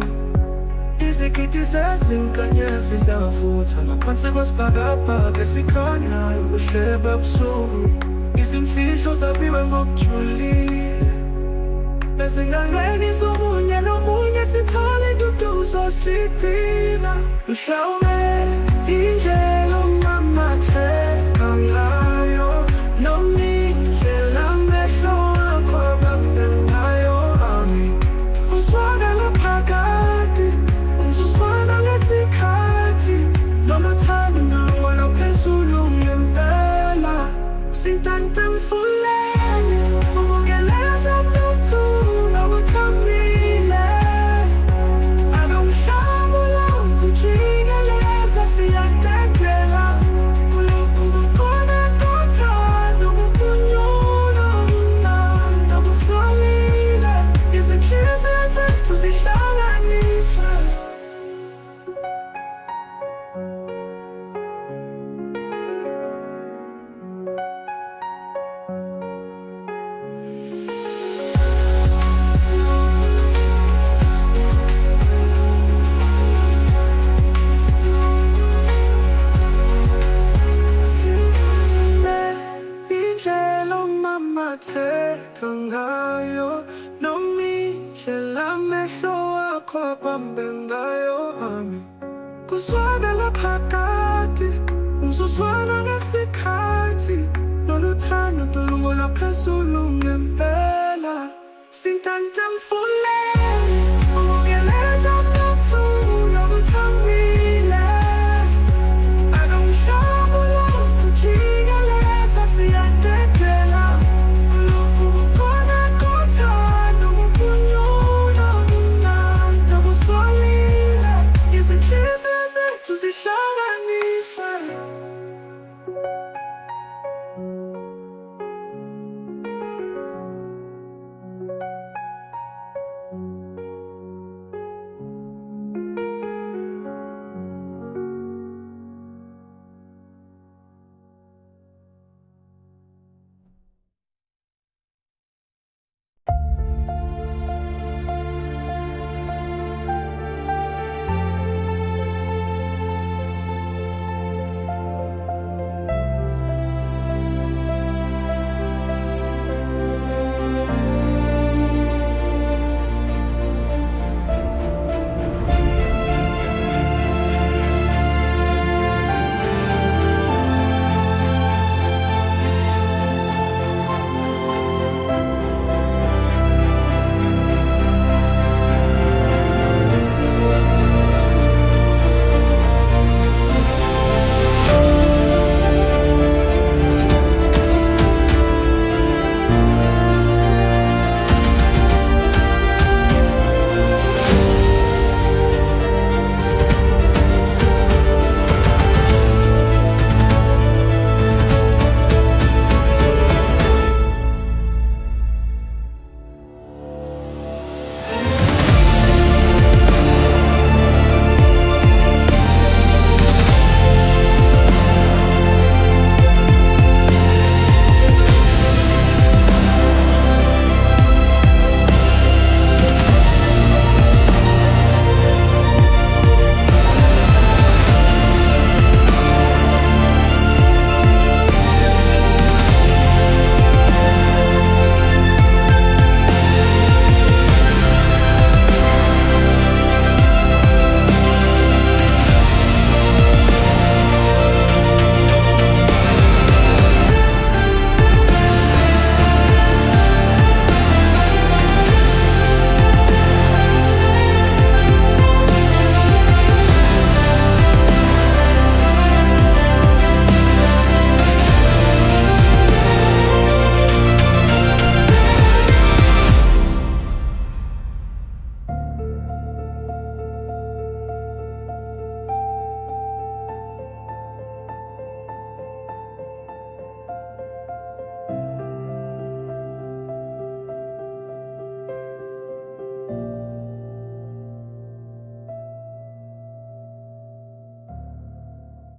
izigidi zezinkanyezi ziyavutha ngaphansi kwesibhakabhaka esikhanyayo ubuhlebe busuku izimfihlo zabiwe ngokujulile ezingangeni zomunye nomunye sithole induduzo sidina mhlawumbe indlela omamatheka ngayo noma indlela amehlo akho abambe ngayo uzwakala phakathi umzuzwana ngesikhathi noluthando nolungolo phezulu ngempela sintanta mfuleni ubukeleza buthula buthamile akamhlabula kujikeleza siyadedela kulokhu kukhona kathando kuphunyula kumnandi kusolile izinhliziyo zethu zihlanganiswa indlela omamatheka ngayo noma indlela amehlo akho abambe ngayo kuzwakala phakathi umzuzwana ngesikhathi noluthando nolungolo phezulu ngempela sintanta mfuleni